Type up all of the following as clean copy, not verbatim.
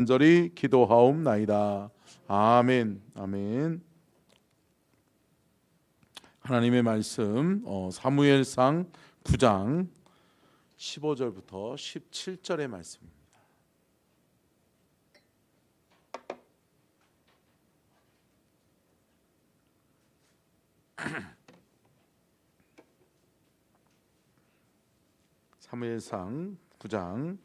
간절히 기도하옵나이다. 아멘. 아멘. 하나님의 말씀 사무엘상 9장 15절부터 17절의 말씀입니다. 사무엘상 9장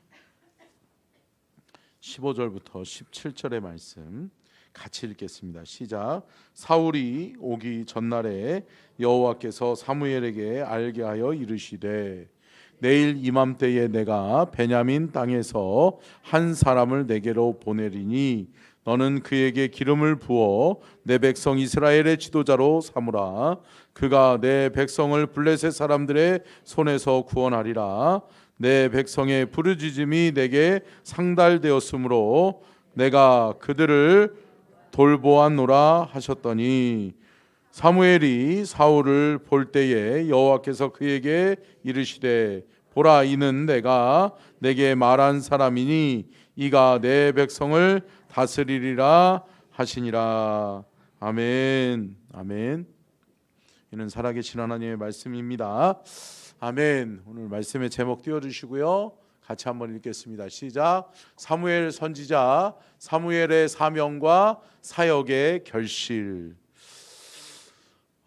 15절부터 17절의 말씀 같이 읽겠습니다. 시작. 사울이 오기 전날에 여호와께서 사무엘에게 알게 하여 이르시되 내일 이맘때에 내가 베냐민 땅에서 한 사람을 내게로 보내리니 너는 그에게 기름을 부어 내 백성 이스라엘의 지도자로 삼으라. 그가 내 백성을 블레셋 사람들의 손에서 구원하리라. 내 백성의 부르짖음이 내게 상달되었으므로 내가 그들을 돌보았노라 하셨더니 사무엘이 사울을 볼 때에 여호와께서 그에게 이르시되 보라, 이는 내가 내게 말한 사람이니 이가 내 백성을 다스리리라 하시니라. 아멘. 아멘. 이는 살아계신 하나님의 말씀입니다. 아멘. 오늘 말씀의 제목 띄워주시고요. 같이 한번 읽겠습니다. 시작. 사무엘 선지자 사무엘의 사명과 사역의 결실.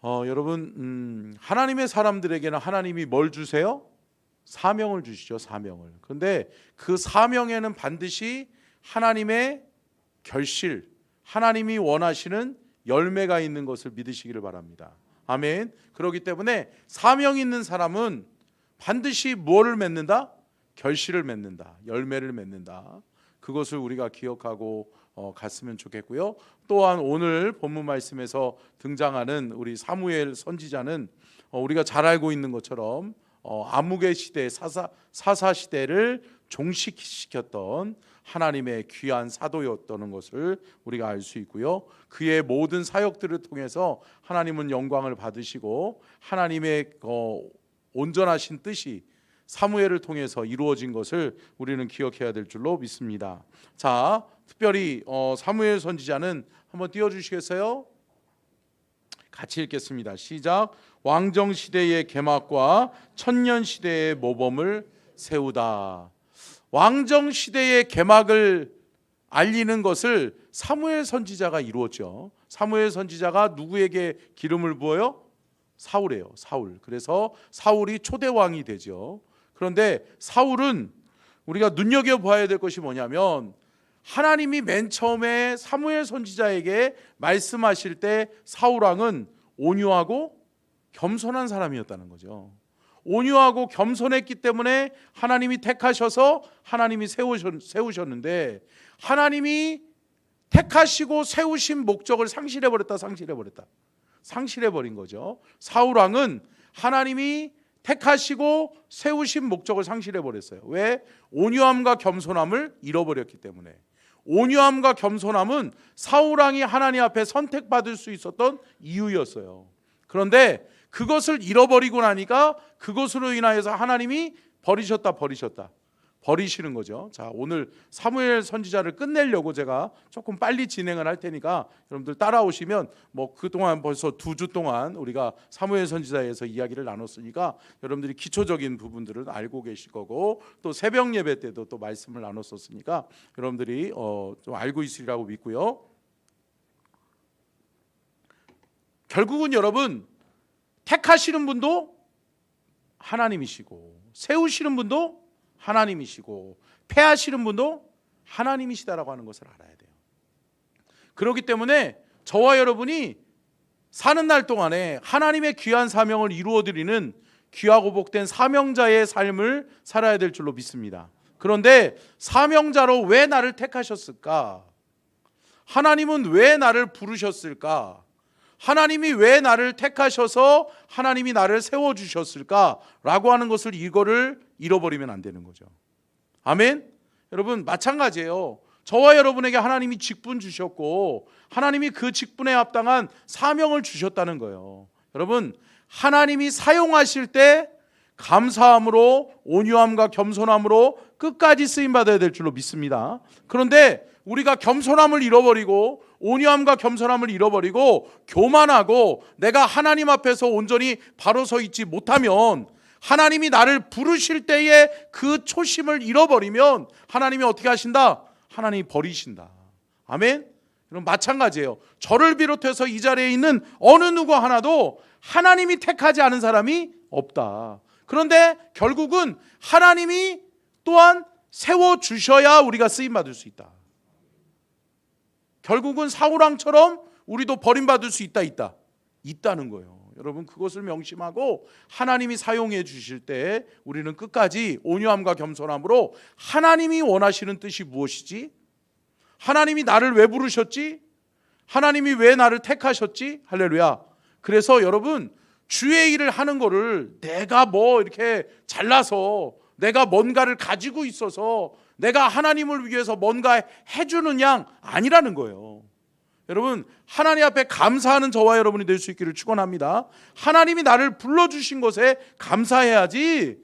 여러분, 하나님의 사람들에게는 하나님이 뭘 주세요? 사명을 주시죠. 사명을. 그런데 그 사명에는 반드시 하나님의 결실, 하나님이 원하시는 열매가 있는 것을 믿으시기를 바랍니다. 아멘. 그렇기 때문에 사명 있는 사람은 반드시 무엇을 맺는다? 결실을 맺는다. 열매를 맺는다. 그것을 우리가 기억하고 갔으면 좋겠고요. 또한 오늘 본문 말씀에서 등장하는 우리 사무엘 선지자는 우리가 잘 알고 있는 것처럼 암흑의 시대, 사사 시대를 종식시켰던 하나님의 귀한 사도였다는 것을 우리가 알 수 있고요. 그의 모든 사역들을 통해서 하나님은 영광을 받으시고 하나님의 온전하신 뜻이 사무엘을 통해서 이루어진 것을 우리는 기억해야 될 줄로 믿습니다. 자, 특별히 사무엘 선지자는 한번 띄워주시겠어요? 같이 읽겠습니다. 시작. 왕정 시대의 개막과 천년 시대의 모범을 세우다. 왕정 시대의 개막을 알리는 것을 사무엘 선지자가 이루었죠. 사무엘 선지자가 누구에게 기름을 부어요? 사울이에요. 사울. 그래서 사울이 초대 왕이 되죠. 그런데 사울은 우리가 눈여겨봐야 될 것이 뭐냐면 하나님이 맨 처음에 사무엘 선지자에게 말씀하실 때 사울 왕은 온유하고 겸손한 사람이었다는 거죠. 온유하고 겸손했기 때문에 하나님이 택하셔서 하나님이 세우셨는데 하나님이 택하시고 세우신 목적을 상실해버린 거죠. 사울 왕은 하나님이 택하시고 세우신 목적을 상실해버렸어요. 왜? 온유함과 겸손함을 잃어버렸기 때문에. 온유함과 겸손함은 사울 왕이 하나님 앞에 선택받을 수 있었던 이유였어요. 그런데 그것을 잃어버리고 나니까 그것으로 인하여서 하나님이 버리시는 거죠. 자, 오늘 사무엘 선지자를 끝내려고 제가 조금 빨리 진행을 할 테니까 여러분들 따라오시면 그동안 벌써 2주 동안 우리가 사무엘 선지자에서 이야기를 나눴으니까 여러분들이 기초적인 부분들을 알고 계실 거고 또 새벽 예배 때도 또 말씀을 나눴었으니까 여러분들이 좀 알고 있으리라고 믿고요. 결국은 여러분, 택하시는 분도 하나님이시고 세우시는 분도 하나님이시고 폐하시는 분도 하나님이시다라고 하는 것을 알아야 돼요. 그렇기 때문에 저와 여러분이 사는 날 동안에 하나님의 귀한 사명을 이루어드리는 귀하고 복된 사명자의 삶을 살아야 될 줄로 믿습니다. 그런데 사명자로 왜 나를 택하셨을까? 하나님은 왜 나를 부르셨을까? 하나님이 왜 나를 택하셔서 하나님이 나를 세워주셨을까라고 하는 것을 이거를 잃어버리면 안 되는 거죠. 아멘? 여러분 마찬가지예요. 저와 여러분에게 하나님이 직분 주셨고 하나님이 그 직분에 합당한 사명을 주셨다는 거예요. 여러분 하나님이 사용하실 때 감사함으로 온유함과 겸손함으로 끝까지 쓰임받아야 될 줄로 믿습니다. 그런데 우리가 겸손함을 잃어버리고 온유함과 겸손함을 잃어버리고 교만하고 내가 하나님 앞에서 온전히 바로 서 있지 못하면, 하나님이 나를 부르실 때에 그 초심을 잃어버리면 하나님이 어떻게 하신다? 하나님이 버리신다. 아멘? 그럼 마찬가지예요. 저를 비롯해서 이 자리에 있는 어느 누구 하나도 하나님이 택하지 않은 사람이 없다. 그런데 결국은 하나님이 또한 세워주셔야 우리가 쓰임받을 수 있다. 결국은 사울왕처럼 우리도 버림받을 수 있다는 거예요. 여러분, 그것을 명심하고 하나님이 사용해 주실 때 우리는 끝까지 온유함과 겸손함으로 하나님이 원하시는 뜻이 무엇이지? 하나님이 나를 왜 부르셨지? 하나님이 왜 나를 택하셨지? 할렐루야. 그래서 여러분, 주의 일을 하는 거를 내가 뭐 이렇게 잘나서, 내가 뭔가를 가지고 있어서 내가 하나님을 위해서 뭔가 해주는 양 아니라는 거예요. 여러분, 하나님 앞에 감사하는 저와 여러분이 될 수 있기를 축원합니다. 하나님이 나를 불러주신 것에 감사해야지,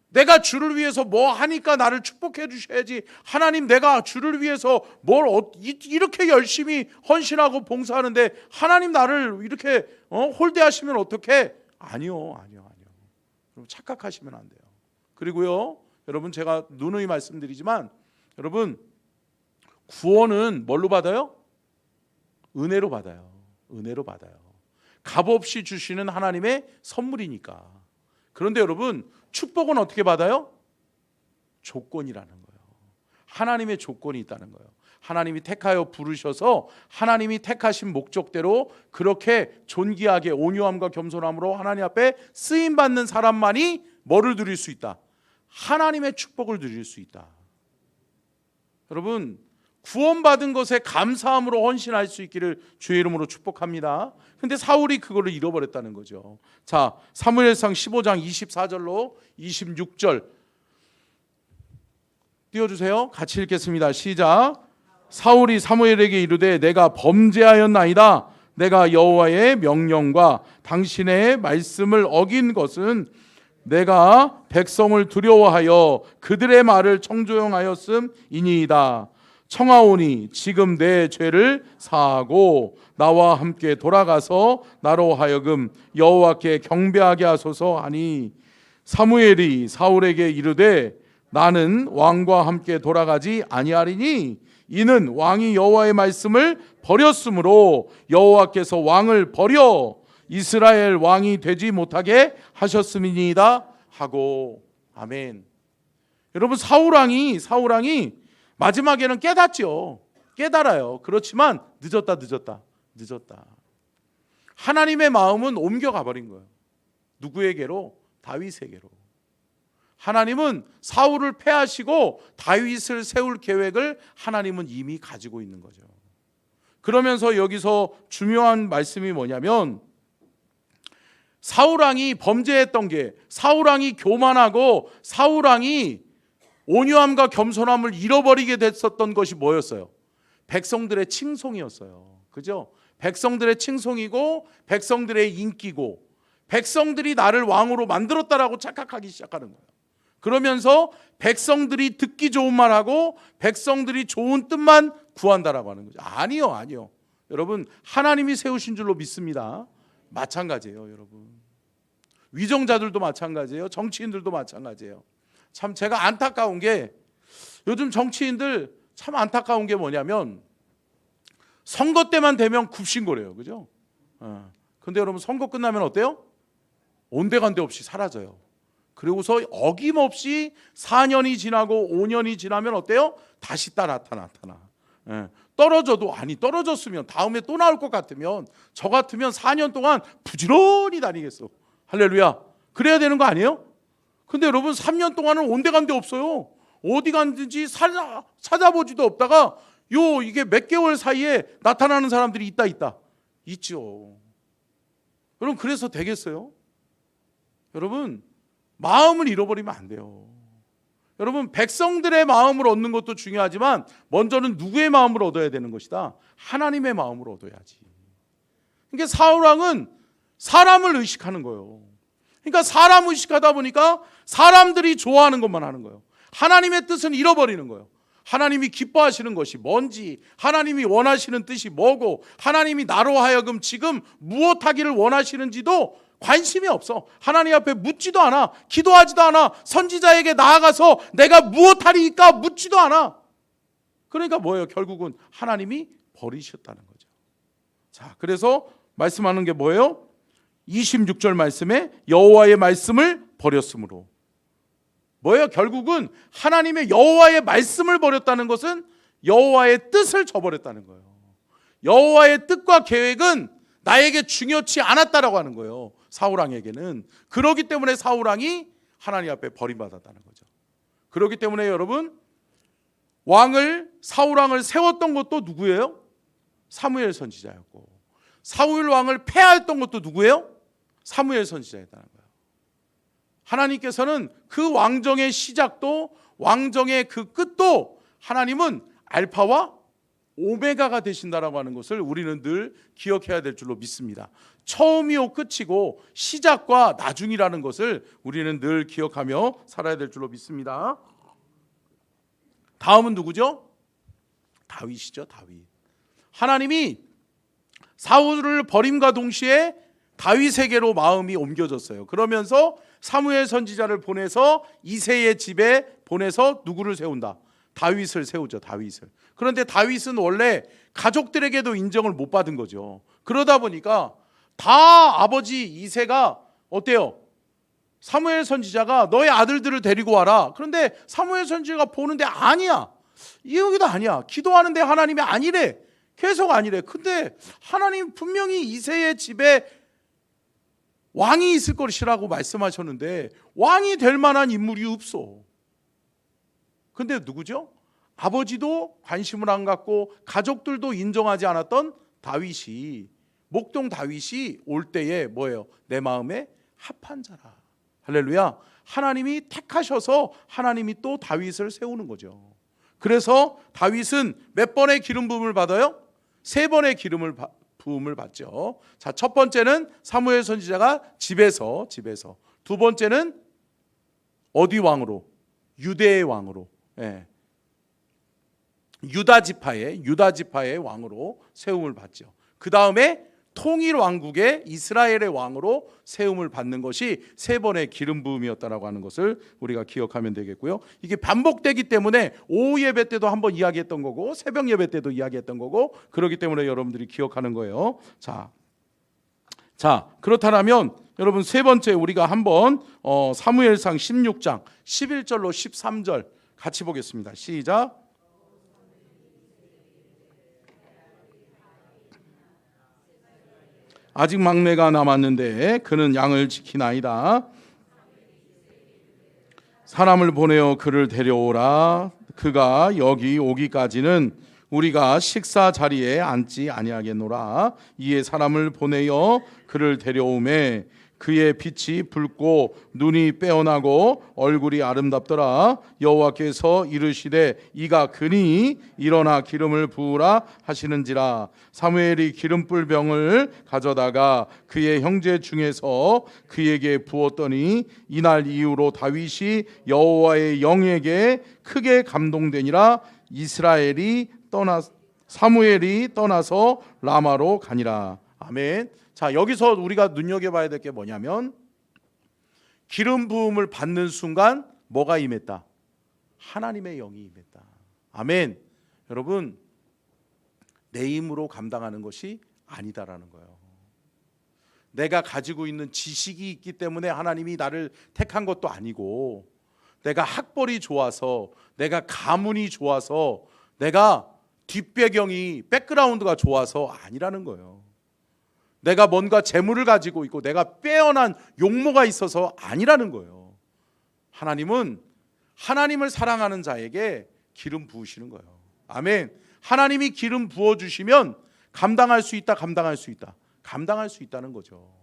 내가 주를 위해서 뭐 하니까 나를 축복해 주셔야지, 하나님 내가 주를 위해서 뭘 이렇게 열심히 헌신하고 봉사하는데 하나님 나를 이렇게 홀대하시면 어떡해? 아니요. 여러분, 착각하시면 안 돼요. 그리고요, 여러분, 제가 누누이 말씀드리지만, 여러분, 구원은 뭘로 받아요? 은혜로 받아요. 은혜로 받아요. 값없이 주시는 하나님의 선물이니까. 그런데 여러분, 축복은 어떻게 받아요? 조건이라는 거예요. 하나님의 조건이 있다는 거예요. 하나님이 택하여 부르셔서 하나님이 택하신 목적대로 그렇게 존귀하게 온유함과 겸손함으로 하나님 앞에 쓰임받는 사람만이 뭐를 누릴 수 있다? 하나님의 축복을 누릴 수 있다. 여러분, 구원받은 것에 감사함으로 헌신할 수 있기를 주의 이름으로 축복합니다. 근데 사울이 그거를 잃어버렸다는 거죠. 자, 사무엘상 15장 24절로 26절 띄워주세요. 같이 읽겠습니다. 시작. 사울이 사무엘에게 이르되 내가 범죄하였나이다. 내가 여호와의 명령과 당신의 말씀을 어긴 것은 내가 백성을 두려워하여 그들의 말을 청조용하였음이니이다. 청하오니 지금 내 죄를 사하고 나와 함께 돌아가서 나로 하여금 여호와께 경배하게 하소서 하니, 사무엘이 사울에게 이르되 나는 왕과 함께 돌아가지 아니하리니 이는 왕이 여호와의 말씀을 버렸으므로 여호와께서 왕을 버려 이스라엘 왕이 되지 못하게 하셨음이니이다 하고. 아멘. 여러분, 사울왕이 마지막에는 깨닫죠. 깨달아요. 그렇지만 늦었다. 하나님의 마음은 옮겨가 버린 거예요. 누구에게로? 다윗에게로. 하나님은 사울을 패하시고 다윗을 세울 계획을 하나님은 이미 가지고 있는 거죠. 그러면서 여기서 중요한 말씀이 뭐냐면, 사울왕이 범죄했던 게, 사울왕이 교만하고 사울왕이 온유함과 겸손함을 잃어버리게 됐었던 것이 뭐였어요? 백성들의 칭송이었어요. 그죠? 백성들의 칭송이고 백성들의 인기고, 백성들이 나를 왕으로 만들었다라고 착각하기 시작하는 거예요. 그러면서 백성들이 듣기 좋은 말하고 백성들이 좋은 뜻만 구한다라고 하는 거죠. 아니요. 여러분, 하나님이 세우신 줄로 믿습니다. 마찬가지예요, 여러분. 위정자들도 마찬가지예요. 정치인들도 마찬가지예요. 참 제가 안타까운 게, 요즘 정치인들 참 안타까운 게 뭐냐면 선거 때만 되면 굽신거려요. 그죠? 근데 여러분, 선거 끝나면 어때요? 온데간데 없이 사라져요. 그리고서 어김없이 4년이 지나고 5년이 지나면 어때요? 다시 나타나. 떨어져도, 아니 떨어졌으면 다음에 또 나올 것 같으면, 저 같으면 4년 동안 부지런히 다니겠어. 할렐루야. 그래야 되는 거 아니에요? 근데 여러분, 3년 동안은 온데간데 없어요. 어디 갔는지 찾아보지도 없다가 이게 몇 개월 사이에 나타나는 사람들이 있죠. 여러분, 그래서 되겠어요? 여러분, 마음을 잃어버리면 안 돼요. 여러분, 백성들의 마음을 얻는 것도 중요하지만 먼저는 누구의 마음을 얻어야 되는 것이다? 하나님의 마음을 얻어야지. 그러니까 사울왕은 사람을 의식하는 거예요. 그러니까 사람 의식하다 보니까 사람들이 좋아하는 것만 하는 거예요. 하나님의 뜻은 잃어버리는 거예요. 하나님이 기뻐하시는 것이 뭔지, 하나님이 원하시는 뜻이 뭐고, 하나님이 나로 하여금 지금 무엇하기를 원하시는지도 관심이 없어. 하나님 앞에 묻지도 않아. 기도하지도 않아. 선지자에게 나아가서 내가 무엇하리까 묻지도 않아. 그러니까 뭐예요? 결국은 하나님이 버리셨다는 거죠. 자, 그래서 말씀하는 게 뭐예요? 26절 말씀에 여호와의 말씀을 버렸으므로. 뭐예요? 결국은 하나님의 여호와의 말씀을 버렸다는 것은 여호와의 뜻을 저버렸다는 거예요. 여호와의 뜻과 계획은 나에게 중요치 않았다라고 하는 거예요. 사울왕에게는. 그렇기 때문에 사울왕이 하나님 앞에 버림받았다는 거죠. 그렇기 때문에 여러분, 사울왕을 세웠던 것도 누구예요? 사무엘 선지자였고, 사울 왕을 폐하했던 것도 누구예요? 사무엘 선지자였다는 거예요. 하나님께서는 그 왕정의 시작도, 왕정의 그 끝도 하나님은 알파와 오메가가 되신다라고 하는 것을 우리는 늘 기억해야 될 줄로 믿습니다. 처음이요 끝이고 시작과 나중이라는 것을 우리는 늘 기억하며 살아야 될 줄로 믿습니다. 다음은 누구죠? 다윗이죠. 다윗. 하나님이 사울을 버림과 동시에 다윗에게로 마음이 옮겨졌어요. 그러면서 사무엘 선지자를 보내서 이새의 집에 보내서 누구를 세운다? 다윗을 세우죠. 다윗을. 그런데 다윗은 원래 가족들에게도 인정을 못 받은 거죠. 그러다 보니까 다 아버지 이새가 어때요? 사무엘 선지자가 너의 아들들을 데리고 와라. 그런데 사무엘 선지자가 보는데 아니야. 여기도 아니야. 기도하는데 하나님이 아니래. 계속 아니래. 근데 하나님 분명히 이새의 집에 왕이 있을 것이라고 말씀하셨는데 왕이 될 만한 인물이 없어. 근데 누구죠? 아버지도 관심을 안 갖고 가족들도 인정하지 않았던 다윗이, 목동 다윗이 올 때에 뭐예요? 내 마음에 합한 자라. 할렐루야. 하나님이 택하셔서 하나님이 또 다윗을 세우는 거죠. 그래서 다윗은 몇 번의 기름 부음을 받아요? 3번의 기름을 부음을 받죠. 자, 첫 번째는 사무엘 선지자가 집에서. 두 번째는 어디 왕으로? 유대의 왕으로. 예. 유다 지파의 왕으로 세움을 받죠. 그 다음에 통일 왕국의 이스라엘의 왕으로 세움을 받는 것이 3번의 기름 부음이었다라고 하는 것을 우리가 기억하면 되겠고요. 이게 반복되기 때문에 오후 예배 때도 한번 이야기했던 거고 새벽 예배 때도 이야기했던 거고 그렇기 때문에 여러분들이 기억하는 거예요. 자, 그렇다면 여러분 세 번째 우리가 한번 사무엘상 16장 11절로 13절 같이 보겠습니다. 시작. 아직 막내가 남았는데 그는 양을 지키나이다. 사람을 보내어 그를 데려오라. 그가 여기 오기까지는 우리가 식사 자리에 앉지 아니하겠노라. 이에 사람을 보내어 그를 데려오매 그의 빛이 붉고 눈이 빼어나고 얼굴이 아름답더라. 여호와께서 이르시되 이가 그니 일어나 기름을 부으라 하시는지라. 사무엘이 기름불 병을 가져다가 그의 형제 중에서 그에게 부었더니 이날 이후로 다윗이 여호와의 영에게 크게 감동되니라. 사무엘이 떠나서 라마로 가니라. 아멘. 자, 여기서 우리가 눈여겨봐야 될 게 뭐냐면 기름 부음을 받는 순간 뭐가 임했다? 하나님의 영이 임했다. 아멘. 여러분, 내 힘으로 감당하는 것이 아니다라는 거예요. 내가 가지고 있는 지식이 있기 때문에 하나님이 나를 택한 것도 아니고, 내가 학벌이 좋아서, 내가 가문이 좋아서, 내가 뒷배경이 백그라운드가 좋아서 아니라는 거예요. 내가 뭔가 재물을 가지고 있고 내가 빼어난 용모가 있어서 아니라는 거예요. 하나님은 하나님을 사랑하는 자에게 기름 부으시는 거예요. 아멘. 하나님이 기름 부어주시면 감당할 수 있다는 거죠.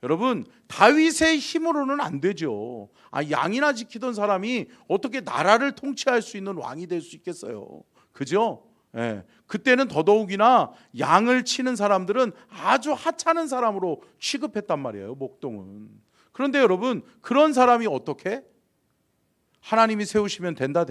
여러분, 다윗의 힘으로는 안 되죠. 양이나 지키던 사람이 어떻게 나라를 통치할 수 있는 왕이 될 수 있겠어요. 그죠? 예, 그때는 더더욱이나 양을 치는 사람들은 아주 하찮은 사람으로 취급했단 말이에요. 목동은. 그런데 여러분, 그런 사람이 어떻게? 하나님이 세우시면 된다.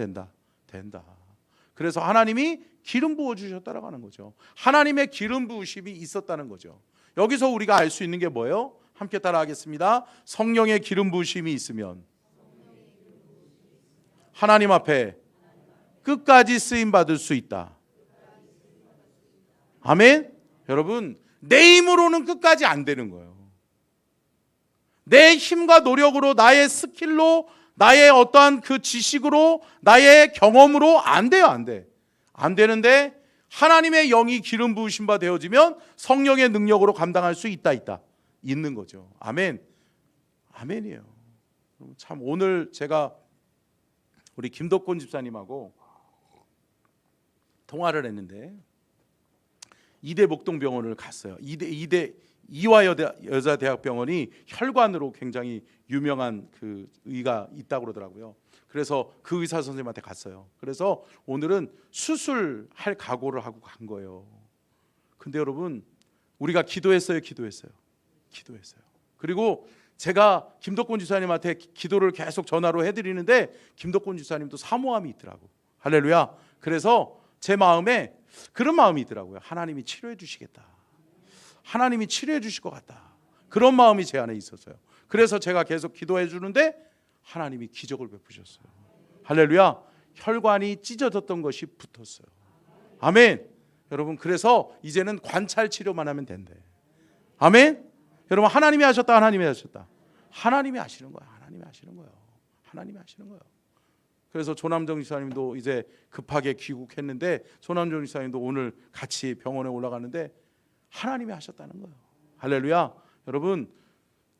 그래서 하나님이 기름 부어 주셨다라고 하는 거죠. 하나님의 기름 부으심이 있었다는 거죠. 여기서 우리가 알 수 있는 게 뭐예요? 함께 따라하겠습니다. 성령의 기름 부으심이 있으면 하나님 앞에 끝까지 쓰임 받을 수 있다. 아멘. 여러분, 내 힘으로는 끝까지 안 되는 거예요. 내 힘과 노력으로, 나의 스킬로, 나의 어떠한 그 지식으로, 나의 경험으로 안 돼요. 안 돼. 안 되는데 하나님의 영이 기름 부으신 바 되어지면 성령의 능력으로 감당할 수 있다. 있는 거죠. 아멘. 아멘이에요. 참 오늘 제가 우리 김덕곤 집사님하고 통화를 했는데 이대 목동병원을 갔어요. 이화여자대학병원이 혈관으로 굉장히 유명한 그 의가 있다고 그러더라고요. 그래서 그 의사 선생님한테 갔어요. 그래서 오늘은 수술할 각오를 하고 간 거예요. 근데 여러분, 우리가 기도했어요. 그리고 제가 김덕곤 지사님한테 기도를 계속 전화로 해드리는데 김덕곤 지사님도 사모함이 있더라고. 할렐루야. 그래서 제 마음에 그런 마음이 있더라고요. 하나님이 치료해 주시겠다. 하나님이 치료해 주실 것 같다. 그런 마음이 제 안에 있었어요. 그래서 제가 계속 기도해 주는데 하나님이 기적을 베푸셨어요. 할렐루야. 혈관이 찢어졌던 것이 붙었어요. 아멘. 여러분, 그래서 이제는 관찰 치료만 하면 된대. 아멘. 여러분, 하나님이 하셨다. 하나님이 하시는 거야. 하나님이 하시는 거예요. 그래서 조남정 지사님도 이제 급하게 귀국했는데 조남정 지사님도 오늘 같이 병원에 올라가는데 하나님이 하셨다는 거예요. 할렐루야. 여러분,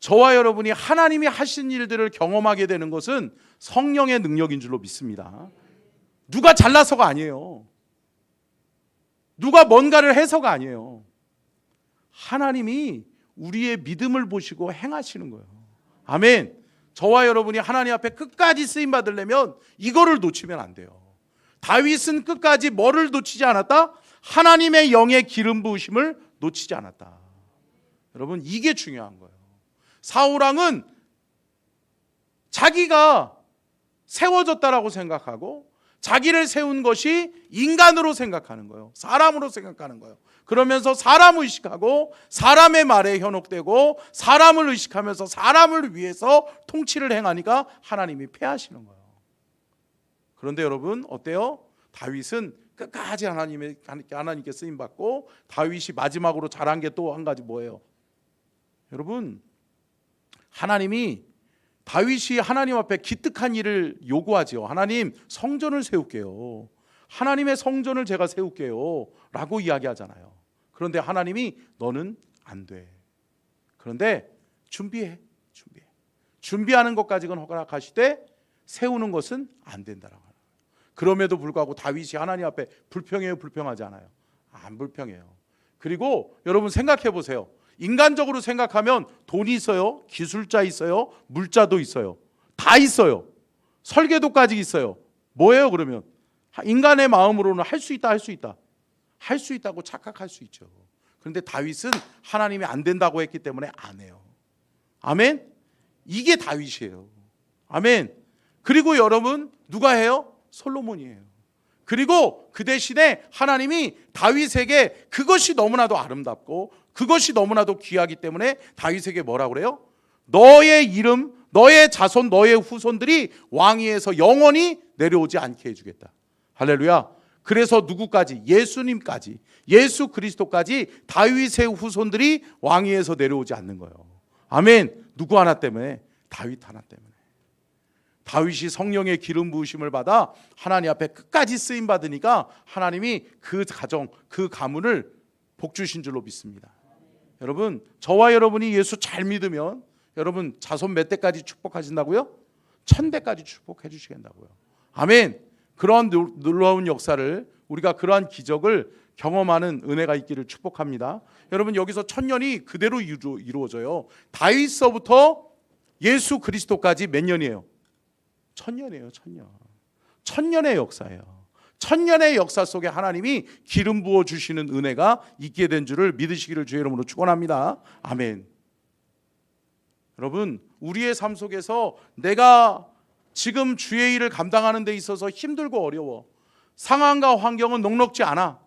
저와 여러분이 하나님이 하신 일들을 경험하게 되는 것은 성령의 능력인 줄로 믿습니다. 누가 잘나서가 아니에요. 누가 뭔가를 해서가 아니에요. 하나님이 우리의 믿음을 보시고 행하시는 거예요. 아멘. 저와 여러분이 하나님 앞에 끝까지 쓰임 받으려면 이거를 놓치면 안 돼요. 다윗은 끝까지 뭐를 놓치지 않았다? 하나님의 영의 기름 부으심을 놓치지 않았다. 여러분, 이게 중요한 거예요. 사울왕은 자기가 세워졌다라고 생각하고 자기를 세운 것이 인간으로 생각하는 거예요. 사람으로 생각하는 거예요. 그러면서 사람 의식하고 사람의 말에 현혹되고 사람을 의식하면서 사람을 위해서 통치를 행하니까 하나님이 패하시는 거예요. 그런데 여러분, 어때요? 다윗은 끝까지 하나님께 쓰임받고 다윗이 마지막으로 잘한 게 또 한 가지 뭐예요? 여러분, 하나님이 다윗이 하나님 앞에 기특한 일을 요구하지요. 하나님, 성전을 세울게요. 하나님의 성전을 제가 세울게요 라고 이야기하잖아요. 그런데 하나님이 너는 안 돼. 그런데 준비하는 것까지는 허락하시되 세우는 것은 안 된다라고 하는 거예요. 그럼에도 불구하고 다윗이 하나님 앞에 불평해요, 불평하지 않아요? 안 불평해요. 그리고 여러분 생각해 보세요. 인간적으로 생각하면 돈이 있어요, 기술자 있어요, 물자도 있어요, 다 있어요, 설계도까지 있어요. 뭐예요 그러면? 인간의 마음으로는 할 수 있다고 착각할 수 있죠. 그런데 다윗은 하나님이 안 된다고 했기 때문에 안 해요. 아멘. 이게 다윗이에요. 아멘. 그리고 여러분, 누가 해요? 솔로몬이에요. 그리고 그 대신에 하나님이 다윗에게 그것이 너무나도 아름답고 그것이 너무나도 귀하기 때문에 다윗에게 뭐라고 그래요? 너의 이름, 너의 자손, 너의 후손들이 왕위에서 영원히 내려오지 않게 해주겠다. 할렐루야. 그래서 누구까지? 예수님까지, 예수 그리스도까지 다윗의 후손들이 왕위에서 내려오지 않는 거예요. 아멘. 누구 하나 때문에? 다윗 하나 때문에. 다윗이 성령의 기름 부으심을 받아 하나님 앞에 끝까지 쓰임 받으니까 하나님이 그 가정, 그 가문을 복 주신 줄로 믿습니다. 여러분, 저와 여러분이 예수 잘 믿으면 여러분 자손 몇 대까지 축복하신다고요? 1000대까지 축복해 주시겠다고요. 아멘. 그런 놀라운 역사를, 우리가 그러한 기적을 경험하는 은혜가 있기를 축복합니다. 여러분, 여기서 1000년이 그대로 이루어져요. 다윗서부터 예수 그리스도까지 몇 년이에요? 1000년이에요. 1000년. 1000년의 역사예요. 1000년의 역사 속에 하나님이 기름 부어 주시는 은혜가 있게 된 줄을 믿으시기를 주의 이름으로 축원합니다. 아멘. 여러분, 우리의 삶 속에서 내가 지금 주의 일을 감당하는 데 있어서 힘들고 어려워, 상황과 환경은 넉넉지 않아.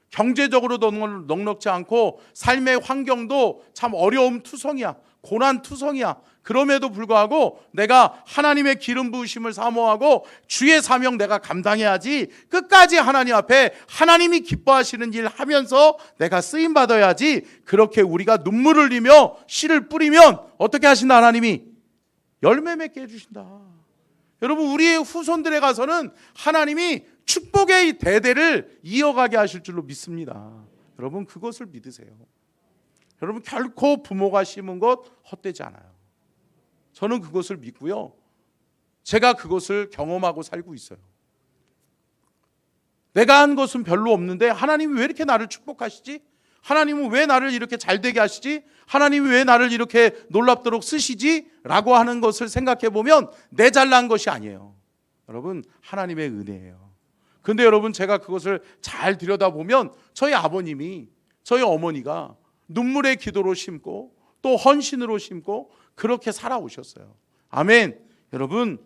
경제적으로도 넉넉지 않고 삶의 환경도 참 어려움 투성이야. 고난 투성이야. 그럼에도 불구하고 내가 하나님의 기름 부으심을 사모하고 주의 사명 내가 감당해야지, 끝까지 하나님 앞에 하나님이 기뻐하시는 일 하면서 내가 쓰임 받아야지. 그렇게 우리가 눈물을 흘리며 씨를 뿌리면 어떻게 하신다? 하나님이 열매 맺게 해주신다. 여러분, 우리의 후손들에 가서는 하나님이 축복의 대대를 이어가게 하실 줄로 믿습니다. 여러분, 그것을 믿으세요. 여러분, 결코 부모가 심은 것 헛되지 않아요. 저는 그것을 믿고요, 제가 그것을 경험하고 살고 있어요. 내가 한 것은 별로 없는데 하나님이 왜 이렇게 나를 축복하시지? 하나님은 왜 나를 이렇게 잘되게 하시지? 하나님이 왜 나를 이렇게 놀랍도록 쓰시지? 라고 하는 것을 생각해 보면 내 잘난 것이 아니에요. 여러분, 하나님의 은혜예요. 근데 여러분, 제가 그것을 잘 들여다보면 저희 아버님이, 저희 어머니가 눈물의 기도로 심고 또 헌신으로 심고 그렇게 살아오셨어요. 아멘. 여러분,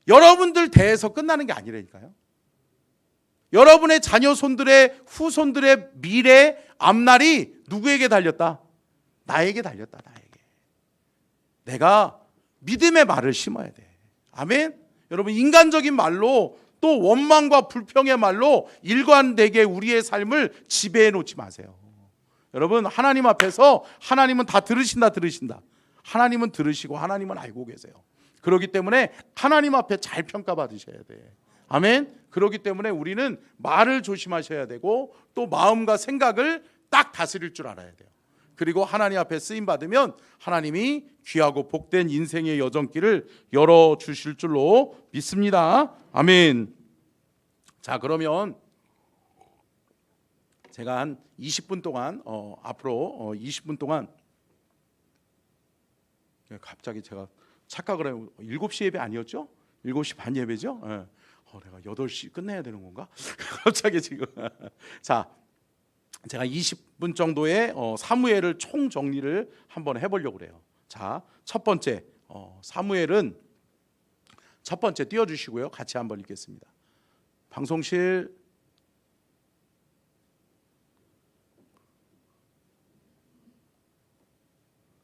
여러분들 대해서 끝나는 게 아니라니까요. 여러분의 자녀 손들의 후손들의 미래 앞날이 누구에게 달렸다? 나에게 달렸다. 나에게. 내가 믿음의 말을 심어야 돼. 아멘. 여러분, 인간적인 말로 또 원망과 불평의 말로 일관되게 우리의 삶을 지배해 놓지 마세요. 여러분, 하나님 앞에서 하나님은 다 들으신다. 하나님은 들으시고 하나님은 알고 계세요. 그렇기 때문에 하나님 앞에 잘 평가받으셔야 돼. 아멘. 그렇기 때문에 우리는 말을 조심하셔야 되고 또 마음과 생각을 딱 다스릴 줄 알아야 돼요. 그리고 하나님 앞에 쓰임 받으면 하나님이 귀하고 복된 인생의 여정길을 열어주실 줄로 믿습니다. 아멘. 자, 그러면 제가 한 20분 동안 앞으로 20분 동안, 갑자기 제가 착각을 해요. 7시 예배 아니었죠? 7시 반 예배죠? 네. 내가 8시 끝내야 되는 건가? 갑자기 지금. 자, 제가 20분 정도의 사무엘을 총 정리를 한번 해보려고 그래요. 자, 첫 번째 사무엘은 첫 번째 띄워주시고요, 같이 한번 읽겠습니다. 방송실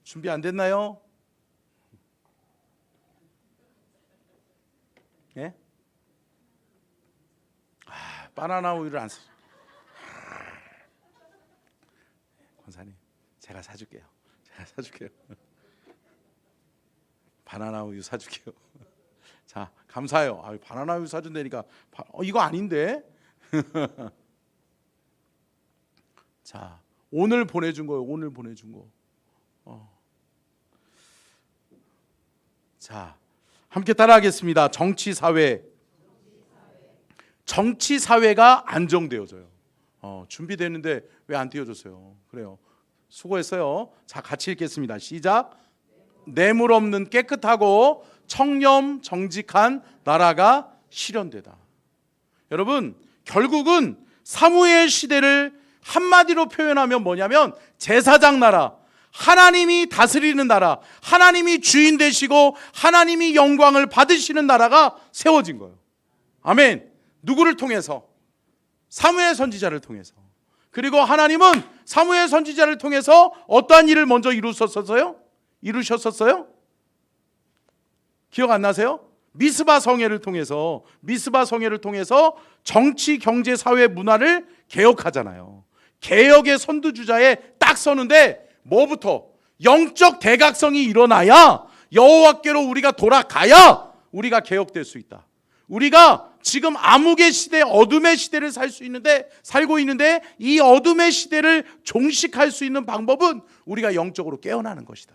준비 안 됐나요? 예? 바나나 우유를 안 사. 권사님, 제가 사줄게요. 바나나 우유 사줄게요. 자, 감사해요. 바나나 우유 사준다니까. 이거 아닌데. 자, 오늘 보내준 거예요. 오늘 보내준 거. 자, 함께 따라하겠습니다. 정치 사회가 안정되어져요. 준비되는데 왜 안 띄워줬어요? 그래요. 수고했어요. 자, 같이 읽겠습니다. 시작. 뇌물 없는 깨끗하고 청렴 정직한 나라가 실현되다. 여러분, 결국은 사무엘 시대를 한마디로 표현하면 뭐냐면 제사장 나라, 하나님이 다스리는 나라, 하나님이 주인 되시고 하나님이 영광을 받으시는 나라가 세워진 거예요. 아멘. 누구를 통해서? 사무엘 선지자를 통해서. 그리고 하나님은 사무엘 선지자를 통해서 어떠한 일을 먼저 이루셨었어요? 기억 안 나세요? 미스바 성회를 통해서 정치, 경제, 사회, 문화를 개혁하잖아요. 개혁의 선두주자에 딱 서는데 뭐부터? 영적 대각성이 일어나야, 여호와께로 우리가 돌아가야 우리가 개혁될 수 있다. 우리가 지금 암흑의 시대, 어둠의 시대를 살고 있는데 이 어둠의 시대를 종식할 수 있는 방법은 우리가 영적으로 깨어나는 것이다.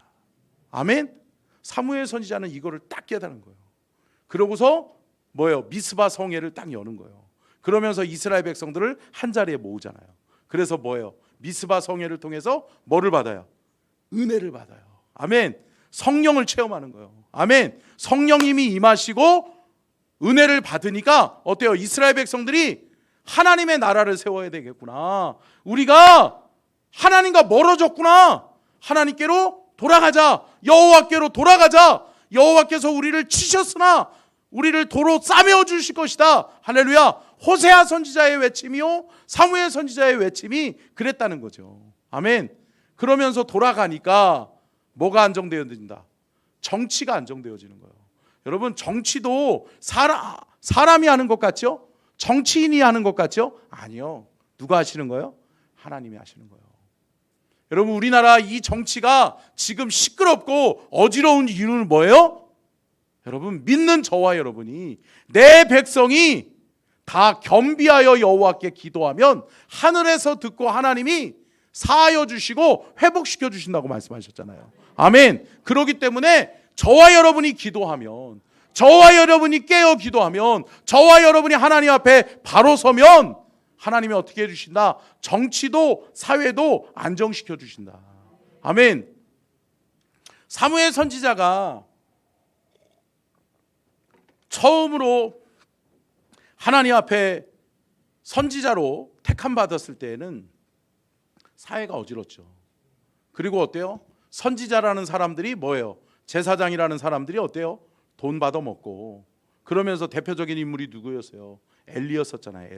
아멘. 사무엘 선지자는 이거를 딱 깨달은 거예요. 그러고서 뭐예요? 미스바 성회를 딱 여는 거예요. 그러면서 이스라엘 백성들을 한 자리에 모으잖아요. 그래서 뭐예요? 미스바 성회를 통해서 뭐를 받아요? 은혜를 받아요. 아멘. 성령을 체험하는 거예요. 아멘. 성령님이 임하시고 은혜를 받으니까 어때요? 이스라엘 백성들이 하나님의 나라를 세워야 되겠구나. 우리가 하나님과 멀어졌구나. 하나님께로 돌아가자. 여호와께로 돌아가자. 여호와께서 우리를 치셨으나 우리를 도로 싸매어 주실 것이다. 할렐루야. 호세아 선지자의 외침이요 사무엘 선지자의 외침이 그랬다는 거죠. 아멘. 그러면서 돌아가니까 뭐가 안정되어진다? 정치가 안정되어지는 거예요. 여러분, 정치도 사람이 하는 것 같죠? 정치인이 하는 것 같죠? 아니요. 누가 하시는 거예요? 하나님이 하시는 거예요. 여러분, 우리나라 이 정치가 지금 시끄럽고 어지러운 이유는 뭐예요? 여러분, 믿는 저와 여러분이, 내 백성이 다 겸비하여 여호와께 기도하면 하늘에서 듣고 하나님이 사하여 주시고 회복시켜 주신다고 말씀하셨잖아요. 아멘. 그렇기 때문에 저와 여러분이 기도하면, 저와 여러분이 깨어 기도하면, 저와 여러분이 하나님 앞에 바로 서면 하나님이 어떻게 해주신다? 정치도 사회도 안정시켜 주신다. 아멘. 사무엘 선지자가 처음으로 하나님 앞에 선지자로 택함 받았을 때에는 사회가 어지럽죠. 그리고 어때요? 선지자라는 사람들이 뭐예요? 제사장이라는 사람들이 어때요? 돈 받아 먹고. 그러면서 대표적인 인물이 누구였어요? 엘리였었잖아요.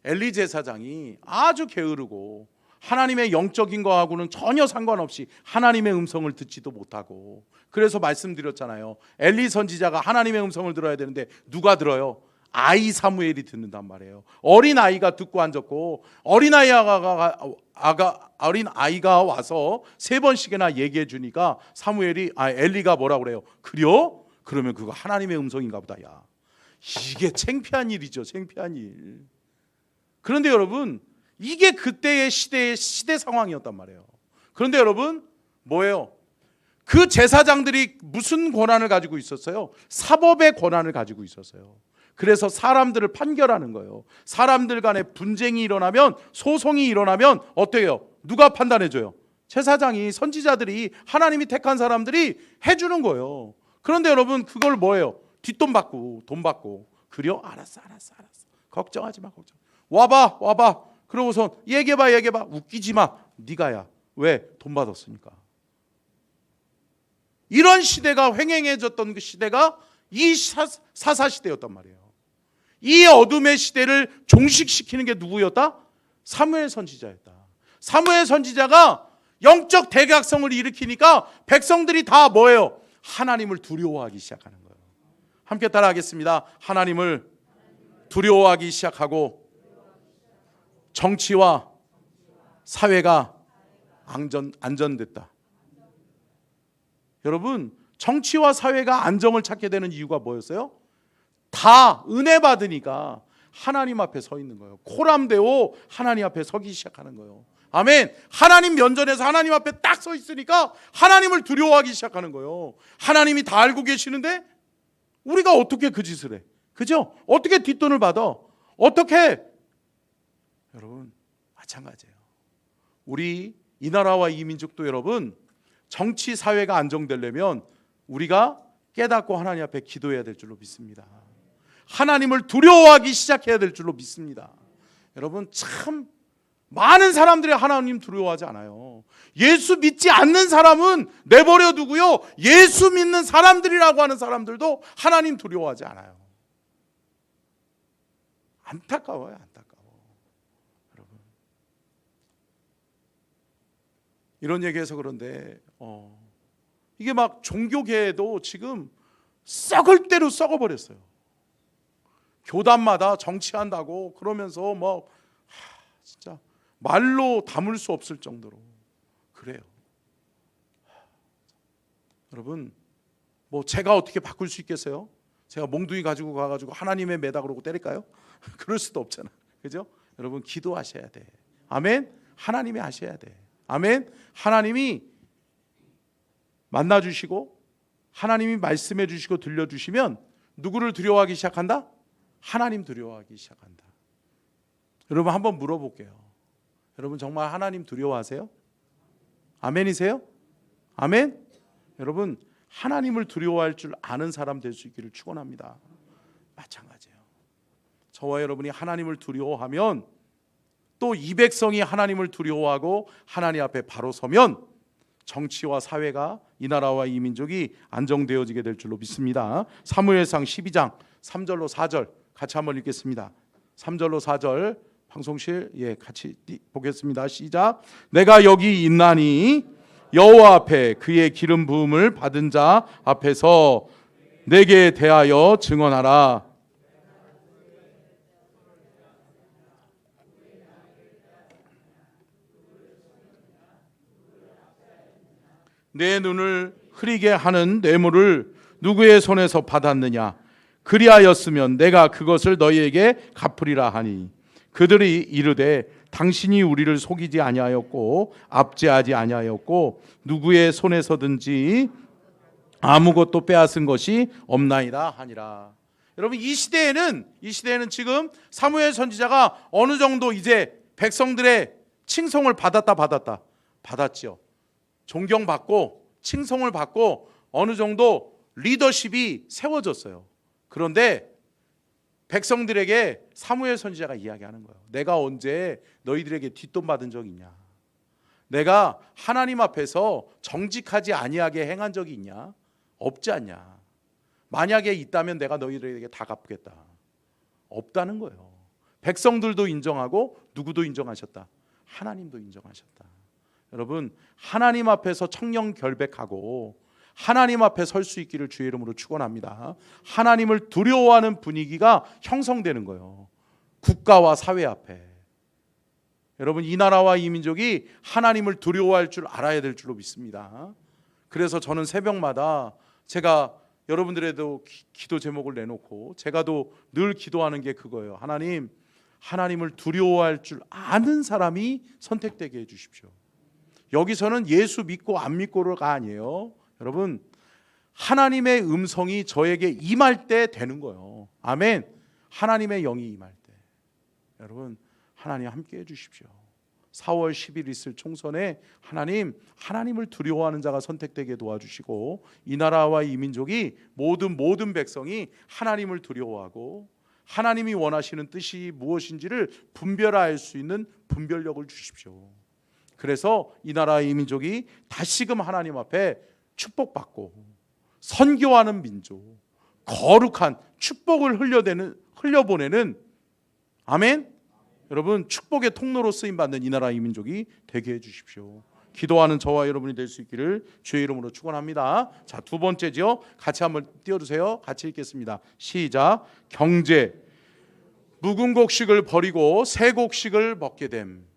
엘리 제사장이 아주 게으르고 하나님의 영적인 거하고는 전혀 상관없이 하나님의 음성을 듣지도 못하고, 그래서 말씀드렸잖아요. 엘리 선지자가 하나님의 음성을 들어야 되는데 누가 들어요? 아이 사무엘이 듣는단 말이에요. 어린 아이가 듣고 앉았고, 어린 아이가 와서 3번씩이나 얘기해 주니까 엘리가 뭐라고 그래요? 그래요? 그러면 그거 하나님의 음성인가 보다. 야, 이게 창피한 일이죠. 창피한 일. 그런데 여러분, 이게 그때의 시대 상황이었단 말이에요. 그런데 여러분, 뭐예요? 그 제사장들이 무슨 권한을 가지고 있었어요? 사법의 권한을 가지고 있었어요. 그래서 사람들을 판결하는 거예요. 사람들 간에 분쟁이 일어나면, 소송이 일어나면 어때요? 누가 판단해줘요? 제사장이, 선지자들이, 하나님이 택한 사람들이 해주는 거예요. 그런데 여러분, 그걸 뭐예요? 뒷돈 받고, 돈 받고. 그래요? 알았어. 걱정하지 마. 와봐. 그러고서 얘기해봐. 웃기지 마. 네가야. 왜? 돈 받았으니까. 이런 시대가 횡행해졌던 그 시대가 이 사사시대였단 말이에요. 이 어둠의 시대를 종식시키는 게 누구였다? 사무엘 선지자였다. 사무엘 선지자가 영적 대각성을 일으키니까 백성들이 다 뭐예요? 하나님을 두려워하기 시작하는 거예요. 함께 따라하겠습니다. 하나님을 두려워하기 시작하고 정치와 사회가 안전됐다. 여러분, 정치와 사회가 안정을 찾게 되는 이유가 뭐였어요? 다 은혜 받으니까 하나님 앞에 서 있는 거예요. 코람되어 하나님 앞에 서기 시작하는 거예요. 아멘. 하나님 면전에서 하나님 앞에 딱 서 있으니까 하나님을 두려워하기 시작하는 거예요. 하나님이 다 알고 계시는데 우리가 어떻게 그 짓을 해? 그죠? 어떻게 뒷돈을 받아? 어떻게? 여러분, 마찬가지예요. 우리 이 나라와 이 민족도 여러분, 정치 사회가 안정되려면 우리가 깨닫고 하나님 앞에 기도해야 될 줄로 믿습니다. 하나님을 두려워하기 시작해야 될 줄로 믿습니다. 여러분, 참 많은 사람들이 하나님 두려워하지 않아요. 예수 믿지 않는 사람은 내버려 두고요, 예수 믿는 사람들이라고 하는 사람들도 하나님 두려워하지 않아요. 안타까워요. 여러분, 이런 얘기해서 그런데 이게 막 종교계에도 지금 썩을 대로 썩어버렸어요. 교단마다 정치한다고 그러면서 진짜 말로 담을 수 없을 정도로 그래요. 여러분, 제가 어떻게 바꿀 수 있겠어요? 제가 몽둥이 가지고 가가지고 하나님의 매다 그러고 때릴까요? 그럴 수도 없잖아. 그죠? 여러분, 기도하셔야 돼. 아멘. 하나님이 하셔야 돼. 아멘. 하나님이 만나주시고 하나님이 말씀해 주시고 들려주시면 누구를 두려워하기 시작한다? 하나님 두려워하기 시작한다. 여러분, 한번 물어볼게요. 여러분, 정말 하나님 두려워하세요? 아멘이세요? 아멘? 여러분, 하나님을 두려워할 줄 아는 사람 될 수 있기를 축원합니다. 마찬가지예요. 저와 여러분이 하나님을 두려워하면, 또 이 백성이 하나님을 두려워하고 하나님 앞에 바로 서면 정치와 사회가, 이 나라와 이 민족이 안정되어지게 될 줄로 믿습니다. 사무엘상 12장 3절로 4절 같이 한번 읽겠습니다. 3절로 4절 방송실 같이 보겠습니다. 시작. 내가 여기 있나니 여호와 앞에 그의 기름 부음을 받은 자 앞에서 내게 대하여 증언하라. 내 눈을 흐리게 하는 뇌물을 누구의 손에서 받았느냐? 그리하였으면 내가 그것을 너희에게 갚으리라 하니 그들이 이르되 당신이 우리를 속이지 아니하였고 압제하지 아니하였고 누구의 손에서든지 아무것도 빼앗은 것이 없나이다 하니라. 여러분 이 시대에는 지금 사무엘 선지자가 어느 정도 이제 백성들의 칭송을 받았죠. 존경받고 칭송을 받고 어느 정도 리더십이 세워졌어요. 그런데 백성들에게 사무엘 선지자가 이야기하는 거예요. 내가 언제 너희들에게 뒷돈 받은 적이 있냐? 내가 하나님 앞에서 정직하지 아니하게 행한 적이 있냐? 없지 않냐? 만약에 있다면 내가 너희들에게 다 갚겠다. 없다는 거예요. 백성들도 인정하고 누구도 인정하셨다. 하나님도 인정하셨다. 여러분 하나님 앞에서 청렴결백하고 하나님 앞에 설 수 있기를 주의 이름으로 축원합니다. 하나님을 두려워하는 분위기가 형성되는 거예요. 국가와 사회 앞에. 여러분 이 나라와 이 민족이 하나님을 두려워할 줄 알아야 될 줄로 믿습니다. 그래서 저는 새벽마다 제가 여러분들에도 기도 제목을 내놓고 제가도 늘 기도하는 게 그거예요. 하나님을 두려워할 줄 아는 사람이 선택되게 해주십시오. 여기서는 예수 믿고 안 믿고가 아니에요. 여러분 하나님의 음성이 저에게 임할 때 되는 거예요. 아멘. 하나님의 영이 임할 때. 여러분 하나님 함께 해주십시오. 4월 10일 있을 총선에 하나님을 두려워하는 자가 선택되게 도와주시고 이 나라와 이 민족이 모든 백성이 하나님을 두려워하고 하나님이 원하시는 뜻이 무엇인지를 분별할 수 있는 분별력을 주십시오. 그래서 이 나라 이 민족이 다시금 하나님 앞에 축복받고 선교하는 민족, 거룩한 축복을 흘려보내는 아멘. 여러분 축복의 통로로 쓰임받는 이 나라 이 민족이 되게 해주십시오. 기도하는 저와 여러분이 될 수 있기를 주의 이름으로 축원합니다. 자, 두 번째죠. 같이 한번 띄워주세요. 같이 읽겠습니다. 시작. 경제 묵은 곡식을 버리고 새 곡식을 먹게 됨.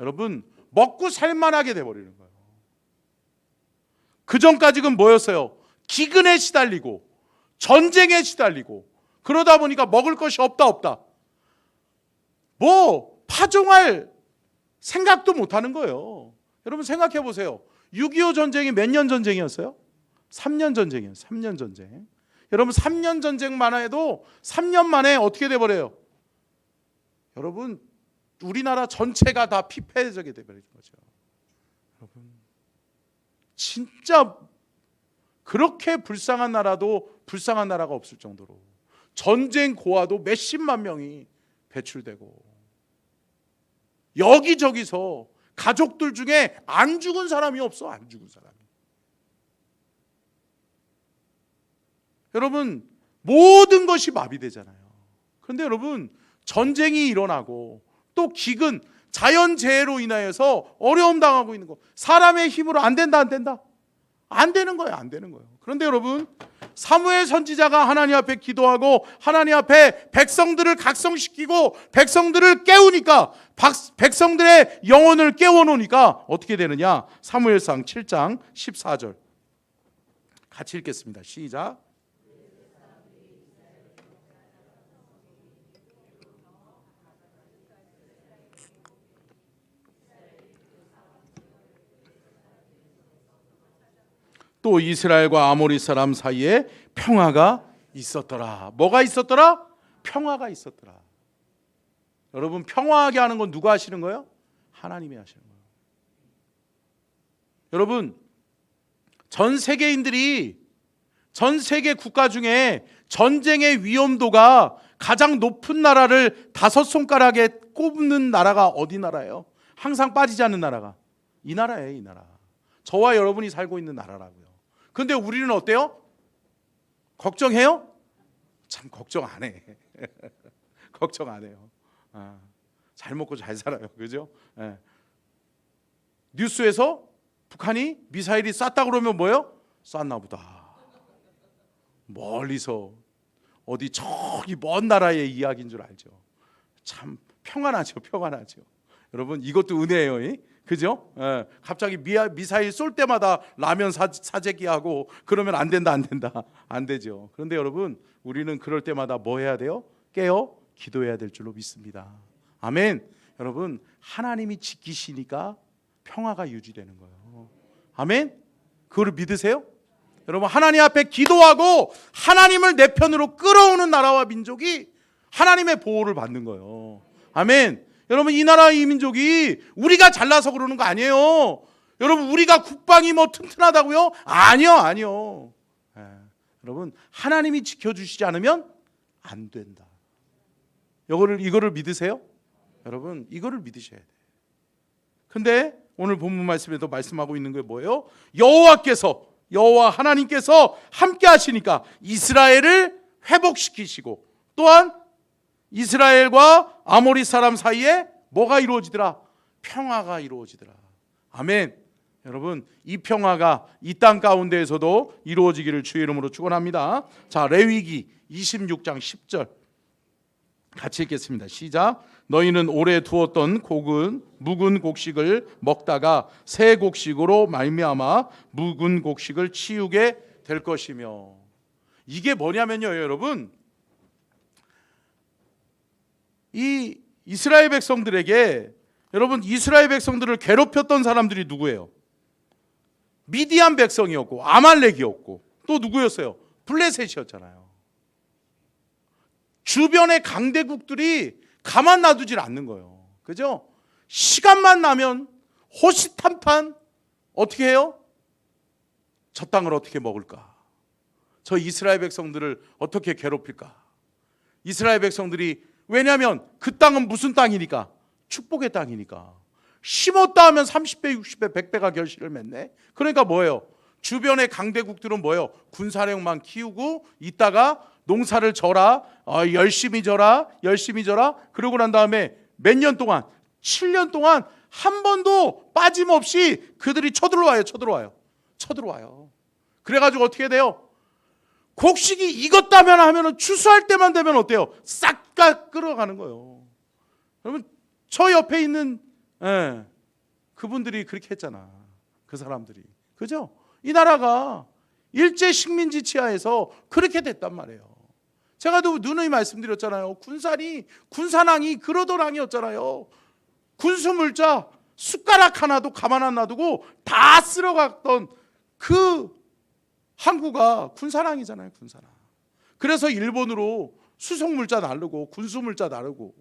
여러분 먹고 살만하게 돼버리는 거예요. 그 전까지는 뭐였어요? 기근에 시달리고 전쟁에 시달리고 그러다 보니까 먹을 것이 없다. 파종할 생각도 못하는 거예요. 여러분 생각해 보세요. 6.25 전쟁이 몇 년 전쟁이었어요? 3년 전쟁이에요. 3년 전쟁. 여러분 3년 전쟁만 해도 3년 만에 어떻게 돼버려요? 여러분 우리나라 전체가 다 피폐해지게 돼버린 거죠. 여러분 진짜 그렇게 불쌍한 나라가 없을 정도로 전쟁 고아도 몇십만 명이 배출되고 여기저기서 가족들 중에 안 죽은 사람이 없어. 안 죽은 사람이. 여러분 모든 것이 마비되잖아요. 그런데 여러분 전쟁이 일어나고 또 기근, 자연재해로 인하여서 어려움 당하고 있는 거 사람의 힘으로 안 된다. 안 되는 거예요. 그런데 여러분 사무엘 선지자가 하나님 앞에 기도하고 하나님 앞에 백성들을 각성시키고 백성들을 깨우니까 백성들의 영혼을 깨워놓으니까 어떻게 되느냐? 사무엘상 7장 14절 같이 읽겠습니다. 시작. 또 이스라엘과 아모리 사람 사이에 평화가 있었더라. 뭐가 있었더라? 평화가 있었더라. 여러분 평화하게 하는 건 누가 하시는 거예요? 하나님이 하시는 거예요. 여러분 전 세계인들이 전 세계 국가 중에 전쟁의 위험도가 가장 높은 나라를 5손가락에 꼽는 나라가 어디 나라예요? 항상 빠지지 않는 나라가 이 나라예요. 이 나라. 저와 여러분이 살고 있는 나라라고요. 근데 우리는 어때요? 걱정해요? 참 걱정 안 해. 걱정 안 해요. 잘 먹고 잘 살아요. 그죠? 예. 뉴스에서 북한이 미사일이 쐈다 그러면 뭐예요? 쐈나 보다. 멀리서 어디 저기 먼 나라의 이야기인 줄 알죠. 참 평안하죠. 평안하죠. 여러분 이것도 은혜예요. 그죠? 예. 갑자기 미사일 쏠 때마다 라면 사재기하고 그러면 안 된다. 안 되죠. 그런데 여러분 우리는 그럴 때마다 뭐 해야 돼요? 깨어 기도해야 될 줄로 믿습니다. 아멘. 여러분 하나님이 지키시니까 평화가 유지되는 거예요. 아멘. 그거를 믿으세요? 여러분 하나님 앞에 기도하고 하나님을 내 편으로 끌어오는 나라와 민족이 하나님의 보호를 받는 거예요. 아멘. 여러분 이 나라 이 민족이 우리가 잘나서 그러는 거 아니에요. 여러분 우리가 국방이 뭐 튼튼하다고요? 아니요. 여러분 하나님이 지켜주시지 않으면 안 된다. 이거를 믿으세요? 여러분 이거를 믿으셔야 돼요. 근데 오늘 본문 말씀에도 말씀하고 있는 게 뭐예요? 여호와 하나님께서 함께 하시니까 이스라엘을 회복시키시고 또한 이스라엘과 아모리 사람 사이에 뭐가 이루어지더라? 평화가 이루어지더라. 아멘. 여러분 이 평화가 이 땅 가운데에서도 이루어지기를 주의 이름으로 축원합니다. 자, 레위기 26장 10절 같이 읽겠습니다. 시작. 너희는 오래 두었던 묵은 곡식을 먹다가 새 곡식으로 말미암아 묵은 곡식을 치우게 될 것이며. 이게 뭐냐면요, 여러분. 이 이스라엘 백성들에게 여러분 이스라엘 백성들을 괴롭혔던 사람들이 누구예요? 미디안 백성이었고 아말렉이었고 또 누구였어요? 블레셋이었잖아요. 주변의 강대국들이 가만 놔두질 않는 거예요. 그죠? 시간만 나면 호시탐탐 어떻게 해요? 저 땅을 어떻게 먹을까? 저 이스라엘 백성들을 어떻게 괴롭힐까? 이스라엘 백성들이 왜냐하면 그 땅은 무슨 땅이니까? 축복의 땅이니까. 심었다 하면 30배, 60배, 100배가 결실을 맺네. 그러니까 뭐예요? 주변의 강대국들은 뭐예요? 군사력만 키우고 있다가 농사를 져라, 열심히 져라. 그러고 난 다음에 몇 년 동안, 7년 동안 한 번도 빠짐없이 그들이 쳐들어와요. 그래가지고 어떻게 돼요? 곡식이 익었다면 하면은 추수할 때만 되면 어때요? 싹 다 끌어가는 거예요. 여러분 저 옆에 있는 그분들이 그렇게 했잖아. 그 사람들이. 그죠? 이 나라가 일제 식민지 치하에서 그렇게 됐단 말이에요. 제가 또 누누이 말씀드렸잖아요. 군산왕이 그러던 왕이었잖아요. 군수물자 숟가락 하나도 가만 안 놔두고 다 쓸어갔던 그 항구가 군산왕이잖아요. 군산왕. 그래서 일본으로 수송물자 나르고 군수물자 나르고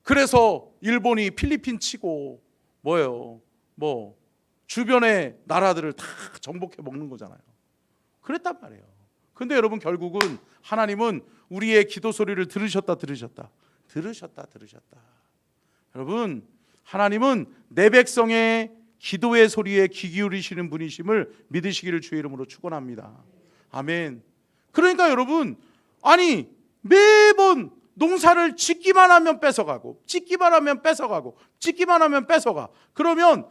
그래서 일본이 필리핀 치고 뭐예요? 주변의 나라들을 다 정복해 먹는 거잖아요. 그랬단 말이에요. 근데 여러분 결국은 하나님은 우리의 기도 소리를 들으셨다. 여러분 하나님은 내 백성의 기도의 소리에 귀 기울이시는 분이심을 믿으시기를 주의 이름으로 축원합니다. 아멘. 그러니까 여러분 아니 매번 농사를 짓기만 하면 뺏어가고 그러면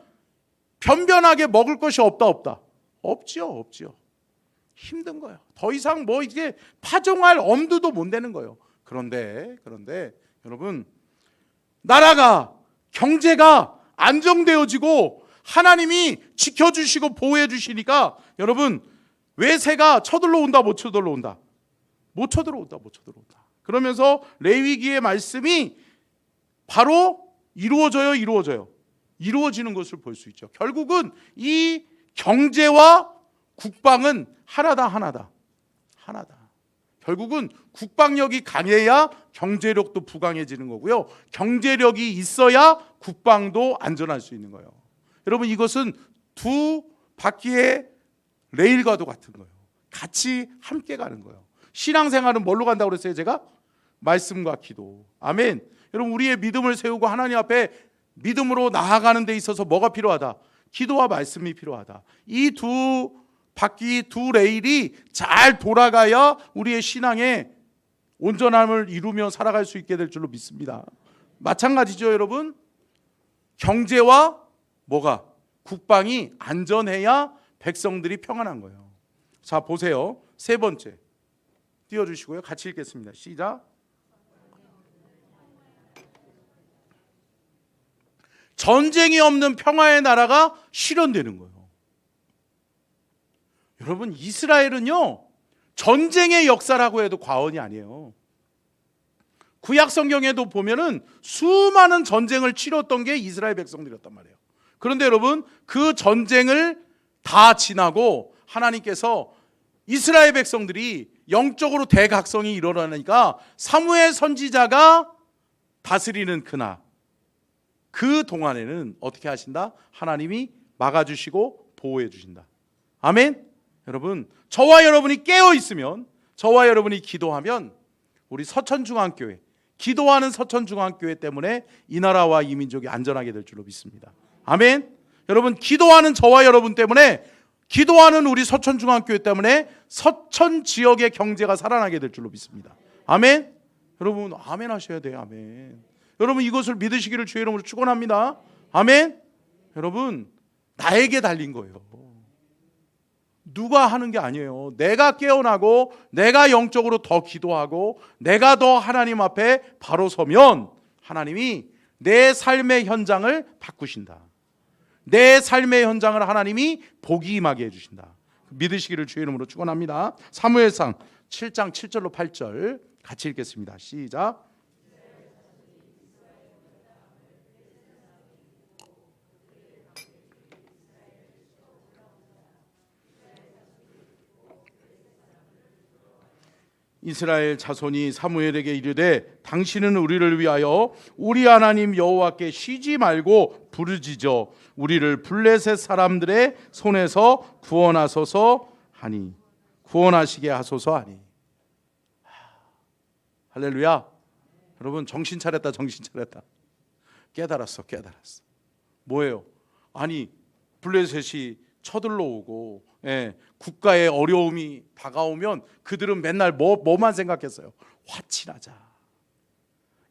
변변하게 먹을 것이 없다. 없지요. 힘든 거예요. 더 이상 이게 파종할 엄두도 못 내는 거예요. 그런데 여러분 나라가 경제가 안정되어지고 하나님이 지켜주시고 보호해 주시니까 여러분 외세가 쳐들러 온다 못 쳐들러 온다. 그러면서 레위기의 말씀이 바로 이루어지는 것을 볼 수 있죠. 결국은 이 경제와 국방은 하나다. 결국은 국방력이 강해야 경제력도 부강해지는 거고요. 경제력이 있어야 국방도 안전할 수 있는 거예요. 여러분 이것은 두 바퀴의 레일과도 같은 거예요. 같이 함께 가는 거예요. 신앙생활은 뭘로 간다고 그랬어요? 제가 말씀과 기도. 아멘. 여러분 우리의 믿음을 세우고 하나님 앞에 믿음으로 나아가는 데 있어서 뭐가 필요하다? 기도와 말씀이 필요하다. 이 두 바퀴 두 레일이 잘 돌아가야 우리의 신앙에 온전함을 이루며 살아갈 수 있게 될 줄로 믿습니다. 마찬가지죠, 여러분. 경제와 뭐가? 국방이 안전해야 백성들이 평안한 거예요. 자, 보세요. 세 번째 띄워주시고요. 같이 읽겠습니다. 시작. 전쟁이 없는 평화의 나라가 실현되는 거예요. 여러분, 이스라엘은요, 전쟁의 역사라고 해도 과언이 아니에요. 구약 성경에도 보면은 수많은 전쟁을 치렀던 게 이스라엘 백성들이었단 말이에요. 그런데 여러분, 그 전쟁을 다 지나고 하나님께서 이스라엘 백성들이 영적으로 대각성이 일어나니까 사무엘 선지자가 다스리는 그날, 그 동안에는 어떻게 하신다? 하나님이 막아주시고 보호해 주신다. 아멘. 여러분, 저와 여러분이 깨어 있으면, 저와 여러분이 기도하면, 우리 서천중앙교회, 기도하는 서천중앙교회 때문에 이 나라와 이 민족이 안전하게 될 줄로 믿습니다. 아멘. 여러분, 기도하는 저와 여러분 때문에, 기도하는 우리 서천중앙교회 때문에 서천 지역의 경제가 살아나게 될 줄로 믿습니다. 아멘. 여러분, 아멘 하셔야 돼요. 아멘. 여러분, 이것을 믿으시기를 주의 이름으로 축원합니다. 아멘. 여러분, 나에게 달린 거예요. 누가 하는 게 아니에요. 내가 깨어나고 내가 영적으로 더 기도하고 내가 더 하나님 앞에 바로 서면 하나님이 내 삶의 현장을 바꾸신다. 내 삶의 현장을 하나님이 복이 임하게 해주신다. 믿으시기를 주의 이름으로 축원합니다. 사무엘상 7장 7절로 8절 같이 읽겠습니다. 시작. 이스라엘 자손이 사무엘에게 이르되 당신은 우리를 위하여 우리 하나님 여호와께 쉬지 말고 부르짖어 우리를 블레셋 사람들의 손에서 구원하소서 하니, 구원하시게 하소서 하니. 할렐루야. 여러분, 정신 차렸다. 정신 차렸다. 깨달았어. 깨달았어. 뭐예요? 아니, 블레셋이 쳐들러 오고, 국가의 어려움이 다가오면 그들은 맨날 뭐만 생각했어요? 화친하자.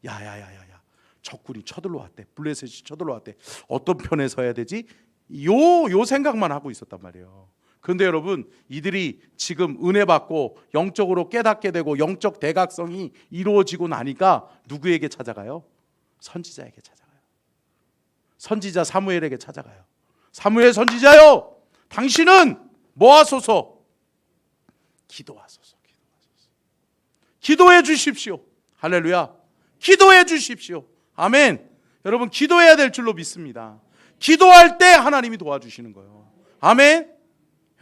야야야야야, 적군이 쳐들러 왔대. 블레셋이 쳐들러 왔대. 어떤 편에 서야 되지? 요 생각만 하고 있었단 말이에요. 그런데 여러분, 이들이 지금 은혜 받고 영적으로 깨닫게 되고 영적 대각성이 이루어지고 나니까 누구에게 찾아가요? 선지자에게 찾아가요. 선지자 사무엘에게 찾아가요. 사무엘 선지자요, 당신은 뭐 하소서? 기도하소서. 기도해 주십시오. 할렐루야. 기도해 주십시오. 아멘. 여러분, 기도해야 될 줄로 믿습니다. 기도할 때 하나님이 도와주시는 거예요. 아멘.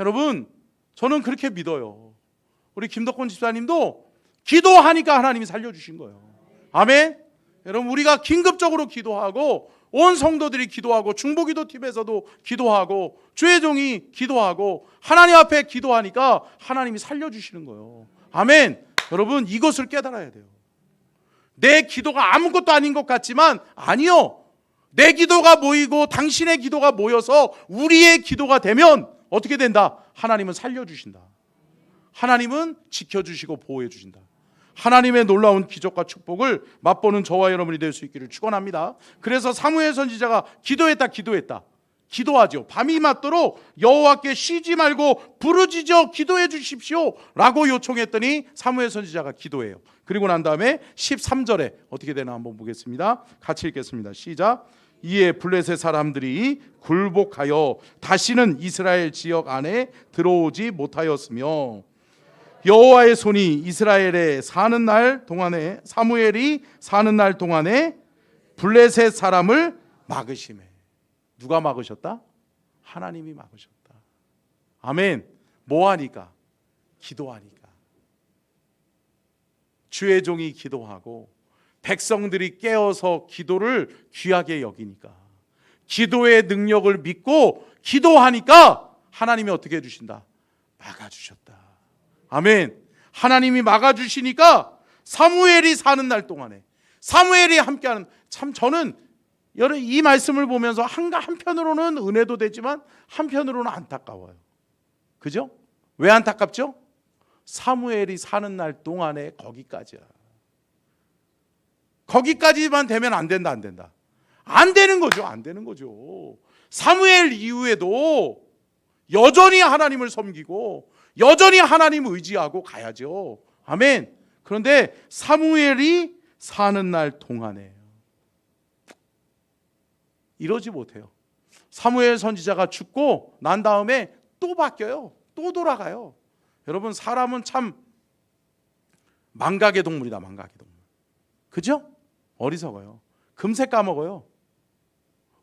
여러분, 저는 그렇게 믿어요. 우리 김덕권 집사님도 기도하니까 하나님이 살려주신 거예요. 아멘. 여러분, 우리가 긴급적으로 기도하고 온 성도들이 기도하고 중보기도팀에서도 기도하고 주의 종이 기도하고 하나님 앞에 기도하니까 하나님이 살려주시는 거예요. 아멘. 여러분, 이것을 깨달아야 돼요. 내 기도가 아무것도 아닌 것 같지만 아니요. 내 기도가 모이고 당신의 기도가 모여서 우리의 기도가 되면 어떻게 된다? 하나님은 살려주신다. 하나님은 지켜주시고 보호해주신다. 하나님의 놀라운 기적과 축복을 맛보는 저와 여러분이 될 수 있기를 축원합니다. 그래서 사무엘 선지자가 기도했다. 기도하죠. 밤이 맞도록 여호와께 쉬지 말고 부르짖어 기도해 주십시오 라고 요청했더니 사무엘 선지자가 기도해요. 그리고 난 다음에 13절에 어떻게 되나 한번 보겠습니다. 같이 읽겠습니다. 시작. 이에 블레셋 사람들이 굴복하여 다시는 이스라엘 지역 안에 들어오지 못하였으며 여호와의 손이 이스라엘에 사는 날 동안에, 사무엘이 사는 날 동안에 블레셋 사람을 막으시매. 누가 막으셨다? 하나님이 막으셨다. 아멘. 뭐 하니까? 기도하니까. 주의 종이 기도하고 백성들이 깨어서 기도를 귀하게 여기니까, 기도의 능력을 믿고 기도하니까 하나님이 어떻게 해주신다? 막아주셨다. 아멘. 하나님이 막아주시니까 사무엘이 사는 날 동안에, 사무엘이 함께하는, 참 저는 이 말씀을 보면서 한편으로는 은혜도 되지만 한편으로는 안타까워요. 그죠? 왜 안타깝죠? 사무엘이 사는 날 동안에 거기까지야. 거기까지만 되면 안 된다, 안 된다. 안 되는 거죠. 안 되는 거죠. 사무엘 이후에도 여전히 하나님을 섬기고 여전히 하나님 의지하고 가야죠. 아멘. 그런데 사무엘이 사는 날 동안에 이러지 못해요. 사무엘 선지자가 죽고 난 다음에 또 바뀌어요. 또 돌아가요. 여러분, 사람은 참 망각의 동물이다. 망각의 동물. 그죠? 어리석어요. 금세 까먹어요.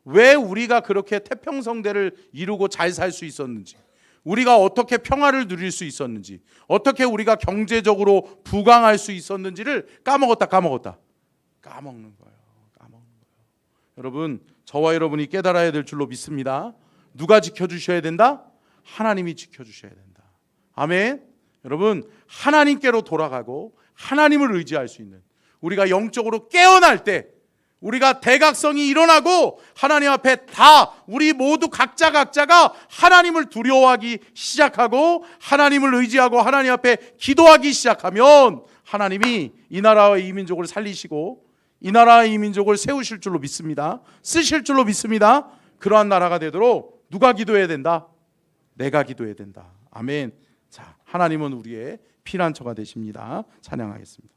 왜 우리가 그렇게 태평성대를 이루고 잘 살 수 있었는지, 우리가 어떻게 평화를 누릴 수 있었는지, 어떻게 우리가 경제적으로 부강할 수 있었는지를 까먹었다. 까먹는 거예요. 여러분, 저와 여러분이 깨달아야 될 줄로 믿습니다. 누가 지켜주셔야 된다? 하나님이 지켜주셔야 된다. 아멘. 여러분, 하나님께로 돌아가고 하나님을 의지할 수 있는, 우리가 영적으로 깨어날 때, 우리가 대각성이 일어나고 하나님 앞에 다 우리 모두 각자가 하나님을 두려워하기 시작하고 하나님을 의지하고 하나님 앞에 기도하기 시작하면 하나님이 이 나라와 이 민족을 살리시고 이 나라와 이 민족을 세우실 줄로 믿습니다. 쓰실 줄로 믿습니다. 그러한 나라가 되도록 누가 기도해야 된다? 내가 기도해야 된다. 아멘. 자, 하나님은 우리의 피난처가 되십니다. 찬양하겠습니다.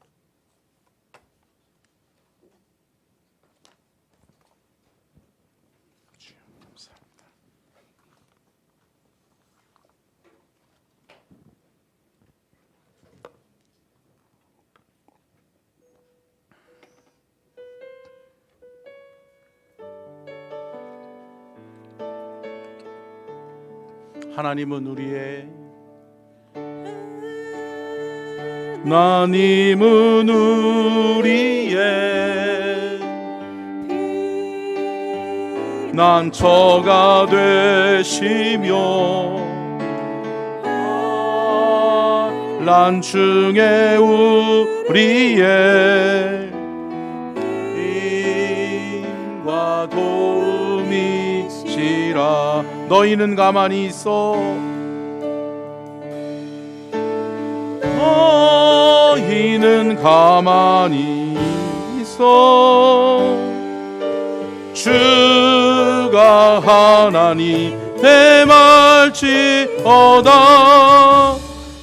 하나님은 우리의, 하나님은 우리의 난처가 되시며 난중에 우리의 힘과 도움이시라. 너희는 가만히 있어. 너희는 가만히 있어. 주가 하나님 대말지어다.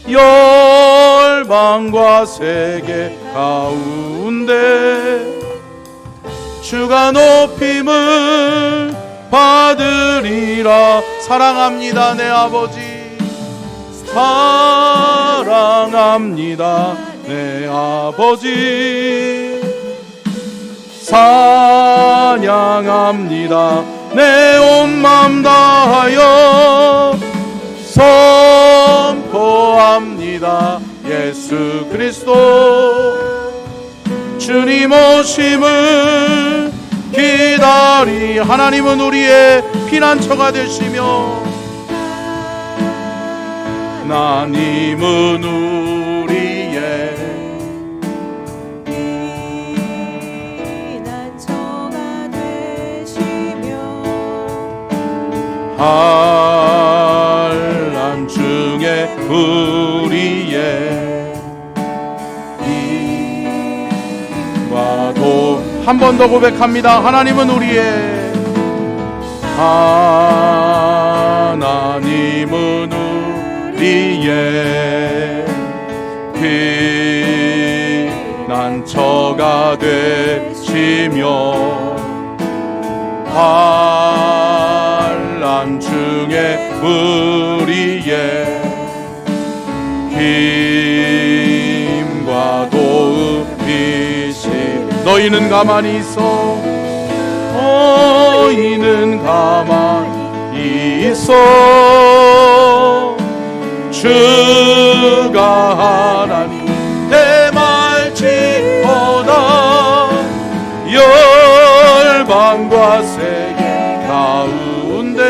열방과 세계 가운데 주가 높임을 받으리라. 사랑합니다 내 아버지, 사랑합니다 내 아버지, 찬양합니다 내 온 맘 다하여 선포합니다 예수 그리스도. 주님 오심을 기다리. 하나님은 우리의 피난처가 되시며 하나님은 우리의 피난처가 되시며 환난 중에 우리의 힘과도. 한 번 더 고백합니다. 하나님은 우리의, 하나님은 우리의 피난처가 되시며 환난 중에 우리의 힘과 도움이시. 너희는 가만히 있어. 너희는 가만히 있어. 주가 하나님 대말지어다. 열방과 세계 가운데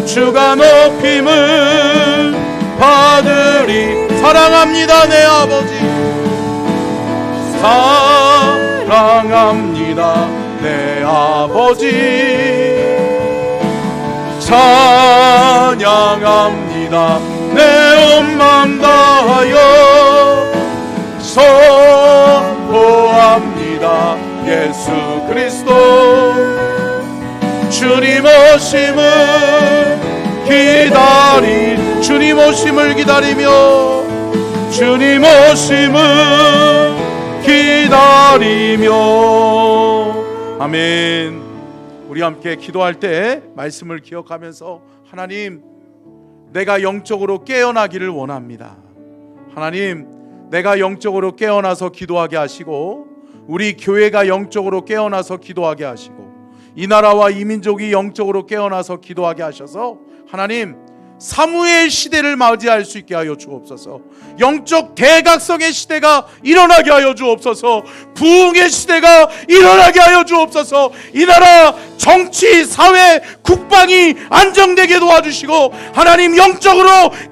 주가 높임을 받으리. 사랑합니다 내 아버지, 사랑합니다 내 아버지, 찬양합니다 내 온 맘 다하여 선포 예수 그리스도 주님 오심을 주님 오심을 기다리며 주님 오심을 기다리며. 아멘. 우리 함께 기도할 때 말씀을 기억하면서 하나님, 내가 영적으로 깨어나기를 원합니다. 하나님, 내가 영적으로 깨어나서 기도하게 하시고 우리 교회가 영적으로 깨어나서 기도하게 하시고 이 나라와 이 민족이 영적으로 깨어나서 기도하게 하셔서 하나님, 사무엘 시대를 맞이할 수 있게 하여 주옵소서. 영적 대각성의 시대가 일어나게 하여 주옵소서. 부흥의 시대가 일어나게 하여 주옵소서. 이 나라 정치, 사회, 국방이 안정되게 도와주시고 하나님, 영적으로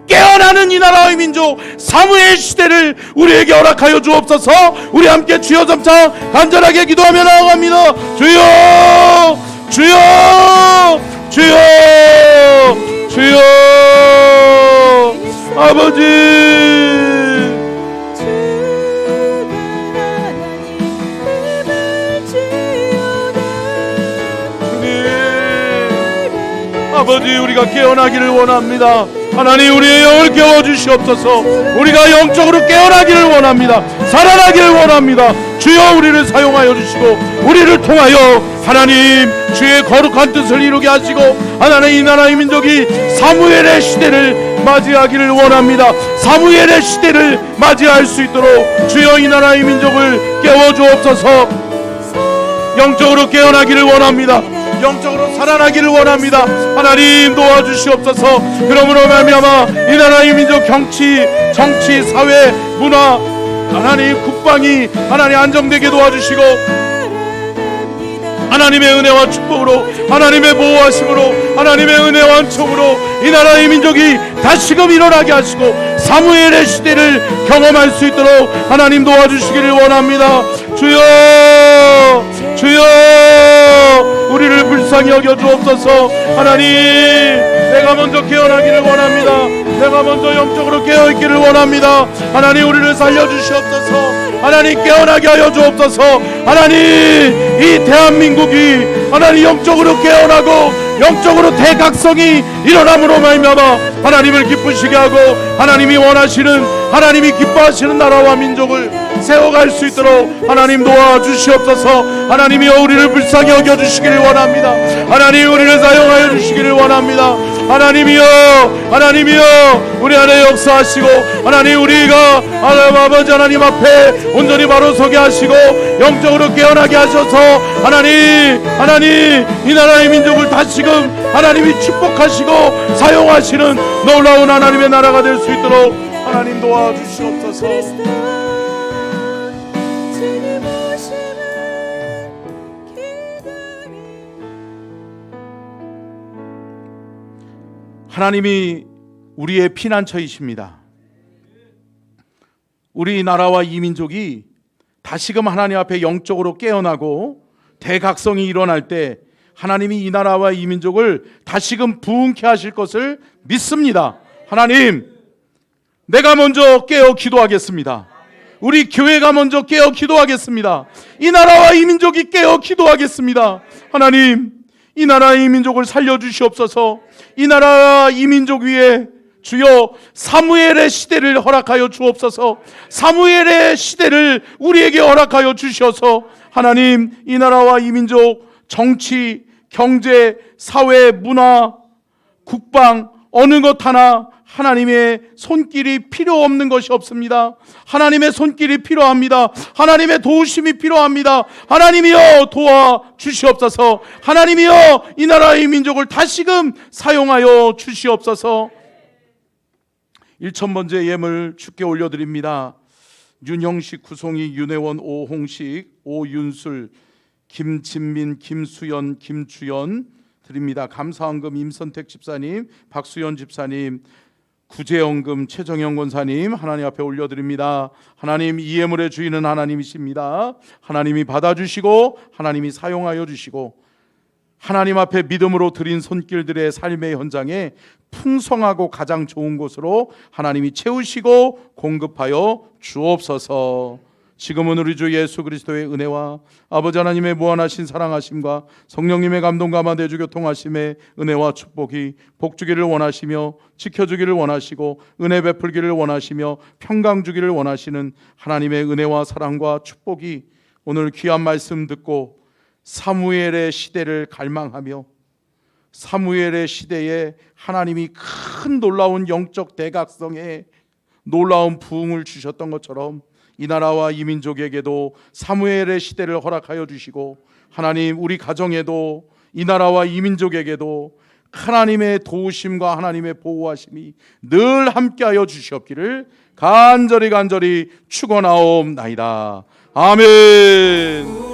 깨어나는 이 나라의 민족 사무엘 시대를 우리에게 허락하여 주옵소서. 우리 함께 주여 점차 간절하게 기도하며 나아갑니다. 주여, 주여, 주여, 주여. 아버지, 아버지, 우리가 깨어나기를 원합니다. 하나님, 우리의 영을 깨워주시옵소서. 우리가 영적으로 깨어나기를 원합니다. 살아나기를 원합니다. 주여, 우리를 사용하여 주시고 우리를 통하여 하나님 주의 거룩한 뜻을 이루게 하시고 하나님, 이 나라의 민족이 사무엘의 시대를 맞이하기를 원합니다. 사무엘의 시대를 맞이할 수 있도록 주여, 이 나라의 민족을 깨워주옵소서. 영적으로 깨어나기를 원합니다. 영적으로 살아나기를 원합니다. 하나님, 도와주시옵소서. 그러므로 말미암아 이 나라의 민족 정치, 사회, 문화, 하나님 국방이 하나님 안정되게 도와주시고 하나님의 은혜와 축복으로, 하나님의 보호하심으로, 하나님의 은혜와 은총으로 이 나라의 민족이 다시금 일어나게 하시고 사무엘의 시대를 경험할 수 있도록 하나님 도와주시기를 원합니다. 주여, 주여, 우리를 불쌍히 여겨 주옵소서. 하나님, 내가 먼저 깨어나기를 원합니다. 내가 먼저 영적으로 깨어있기를 원합니다. 하나님, 우리를 살려주시옵소서. 하나님, 깨어나게 하여 주옵소서. 하나님, 이 대한민국이 하나님 영적으로 깨어나고 영적으로 대각성이 일어남으로 말미암아 하나님을 기쁘시게 하고 하나님이 원하시는, 하나님이 기뻐하시는 나라와 민족을 세워갈 수 있도록 하나님 도와주시옵소서. 하나님이여, 우리를 불쌍히 여겨주시기를 원합니다. 하나님, 우리를 사용하여 주시기를 원합니다. 하나님이여, 하나님이여, 우리 안에 역사하시고 하나님, 우리가 하나님 아버지 하나님 앞에 온전히 바로 서게 하시고 영적으로 깨어나게 하셔서 하나님, 이 나라의 민족을 다시금 하나님이 축복하시고 사용하시는 놀라운 하나님의 나라가 될 수 있도록 하나님 도와주시옵소서. 하나님이 우리의 피난처이십니다. 우리 나라와 이 민족이 다시금 하나님 앞에 영적으로 깨어나고 대각성이 일어날 때 하나님이 이 나라와 이 민족을 다시금 부흥케 하실 것을 믿습니다. 하나님, 내가 먼저 깨어 기도하겠습니다. 우리 교회가 먼저 깨어 기도하겠습니다. 이 나라와 이 민족이 깨어 기도하겠습니다. 하나님, 이 나라의 이 민족을 살려주시옵소서. 이 나라와 이 민족 위에 주여 사무엘의 시대를 허락하여 주옵소서. 사무엘의 시대를 우리에게 허락하여 주셔서 하나님, 이 나라와 이 민족 정치, 경제, 사회, 문화, 국방 어느 것 하나 하나님의 손길이 필요 없는 것이 없습니다. 하나님의 손길이 필요합니다. 하나님의 도우심이 필요합니다. 하나님이여, 도와주시옵소서. 하나님이여, 이 나라의 민족을 다시금 사용하여 주시옵소서. 1000번째 예물 주께 올려드립니다. 윤형식, 구송이, 윤혜원, 오홍식, 오윤술, 김진민, 김수연, 김주연 드립니다. 감사헌금 임선택 집사님, 박수연 집사님, 구제연금 최정영 권사님 하나님 앞에 올려드립니다. 하나님, 이 예물의 주인은 하나님이십니다. 하나님이 받아주시고 하나님이 사용하여 주시고 하나님 앞에 믿음으로 드린 손길들의 삶의 현장에 풍성하고 가장 좋은 곳으로 하나님이 채우시고 공급하여 주옵소서. 지금은 우리 주 예수 그리스도의 은혜와 아버지 하나님의 무한하신 사랑하심과 성령님의 감동과 내주 교통하심의 은혜와 축복이 복주기를 원하시며 지켜주기를 원하시고 은혜 베풀기를 원하시며 평강 주기를 원하시는 하나님의 은혜와 사랑과 축복이 오늘 귀한 말씀 듣고 사무엘의 시대를 갈망하며 사무엘의 시대에 하나님이 큰 놀라운 영적 대각성에 놀라운 부흥을 주셨던 것처럼 이 나라와 이 민족에게도 사무엘의 시대를 허락하여 주시고 하나님 우리 가정에도 이 나라와 이 민족에게도 하나님의 도우심과 하나님의 보호하심이 늘 함께하여 주시옵기를 간절히 축원하옵나이다. 아멘.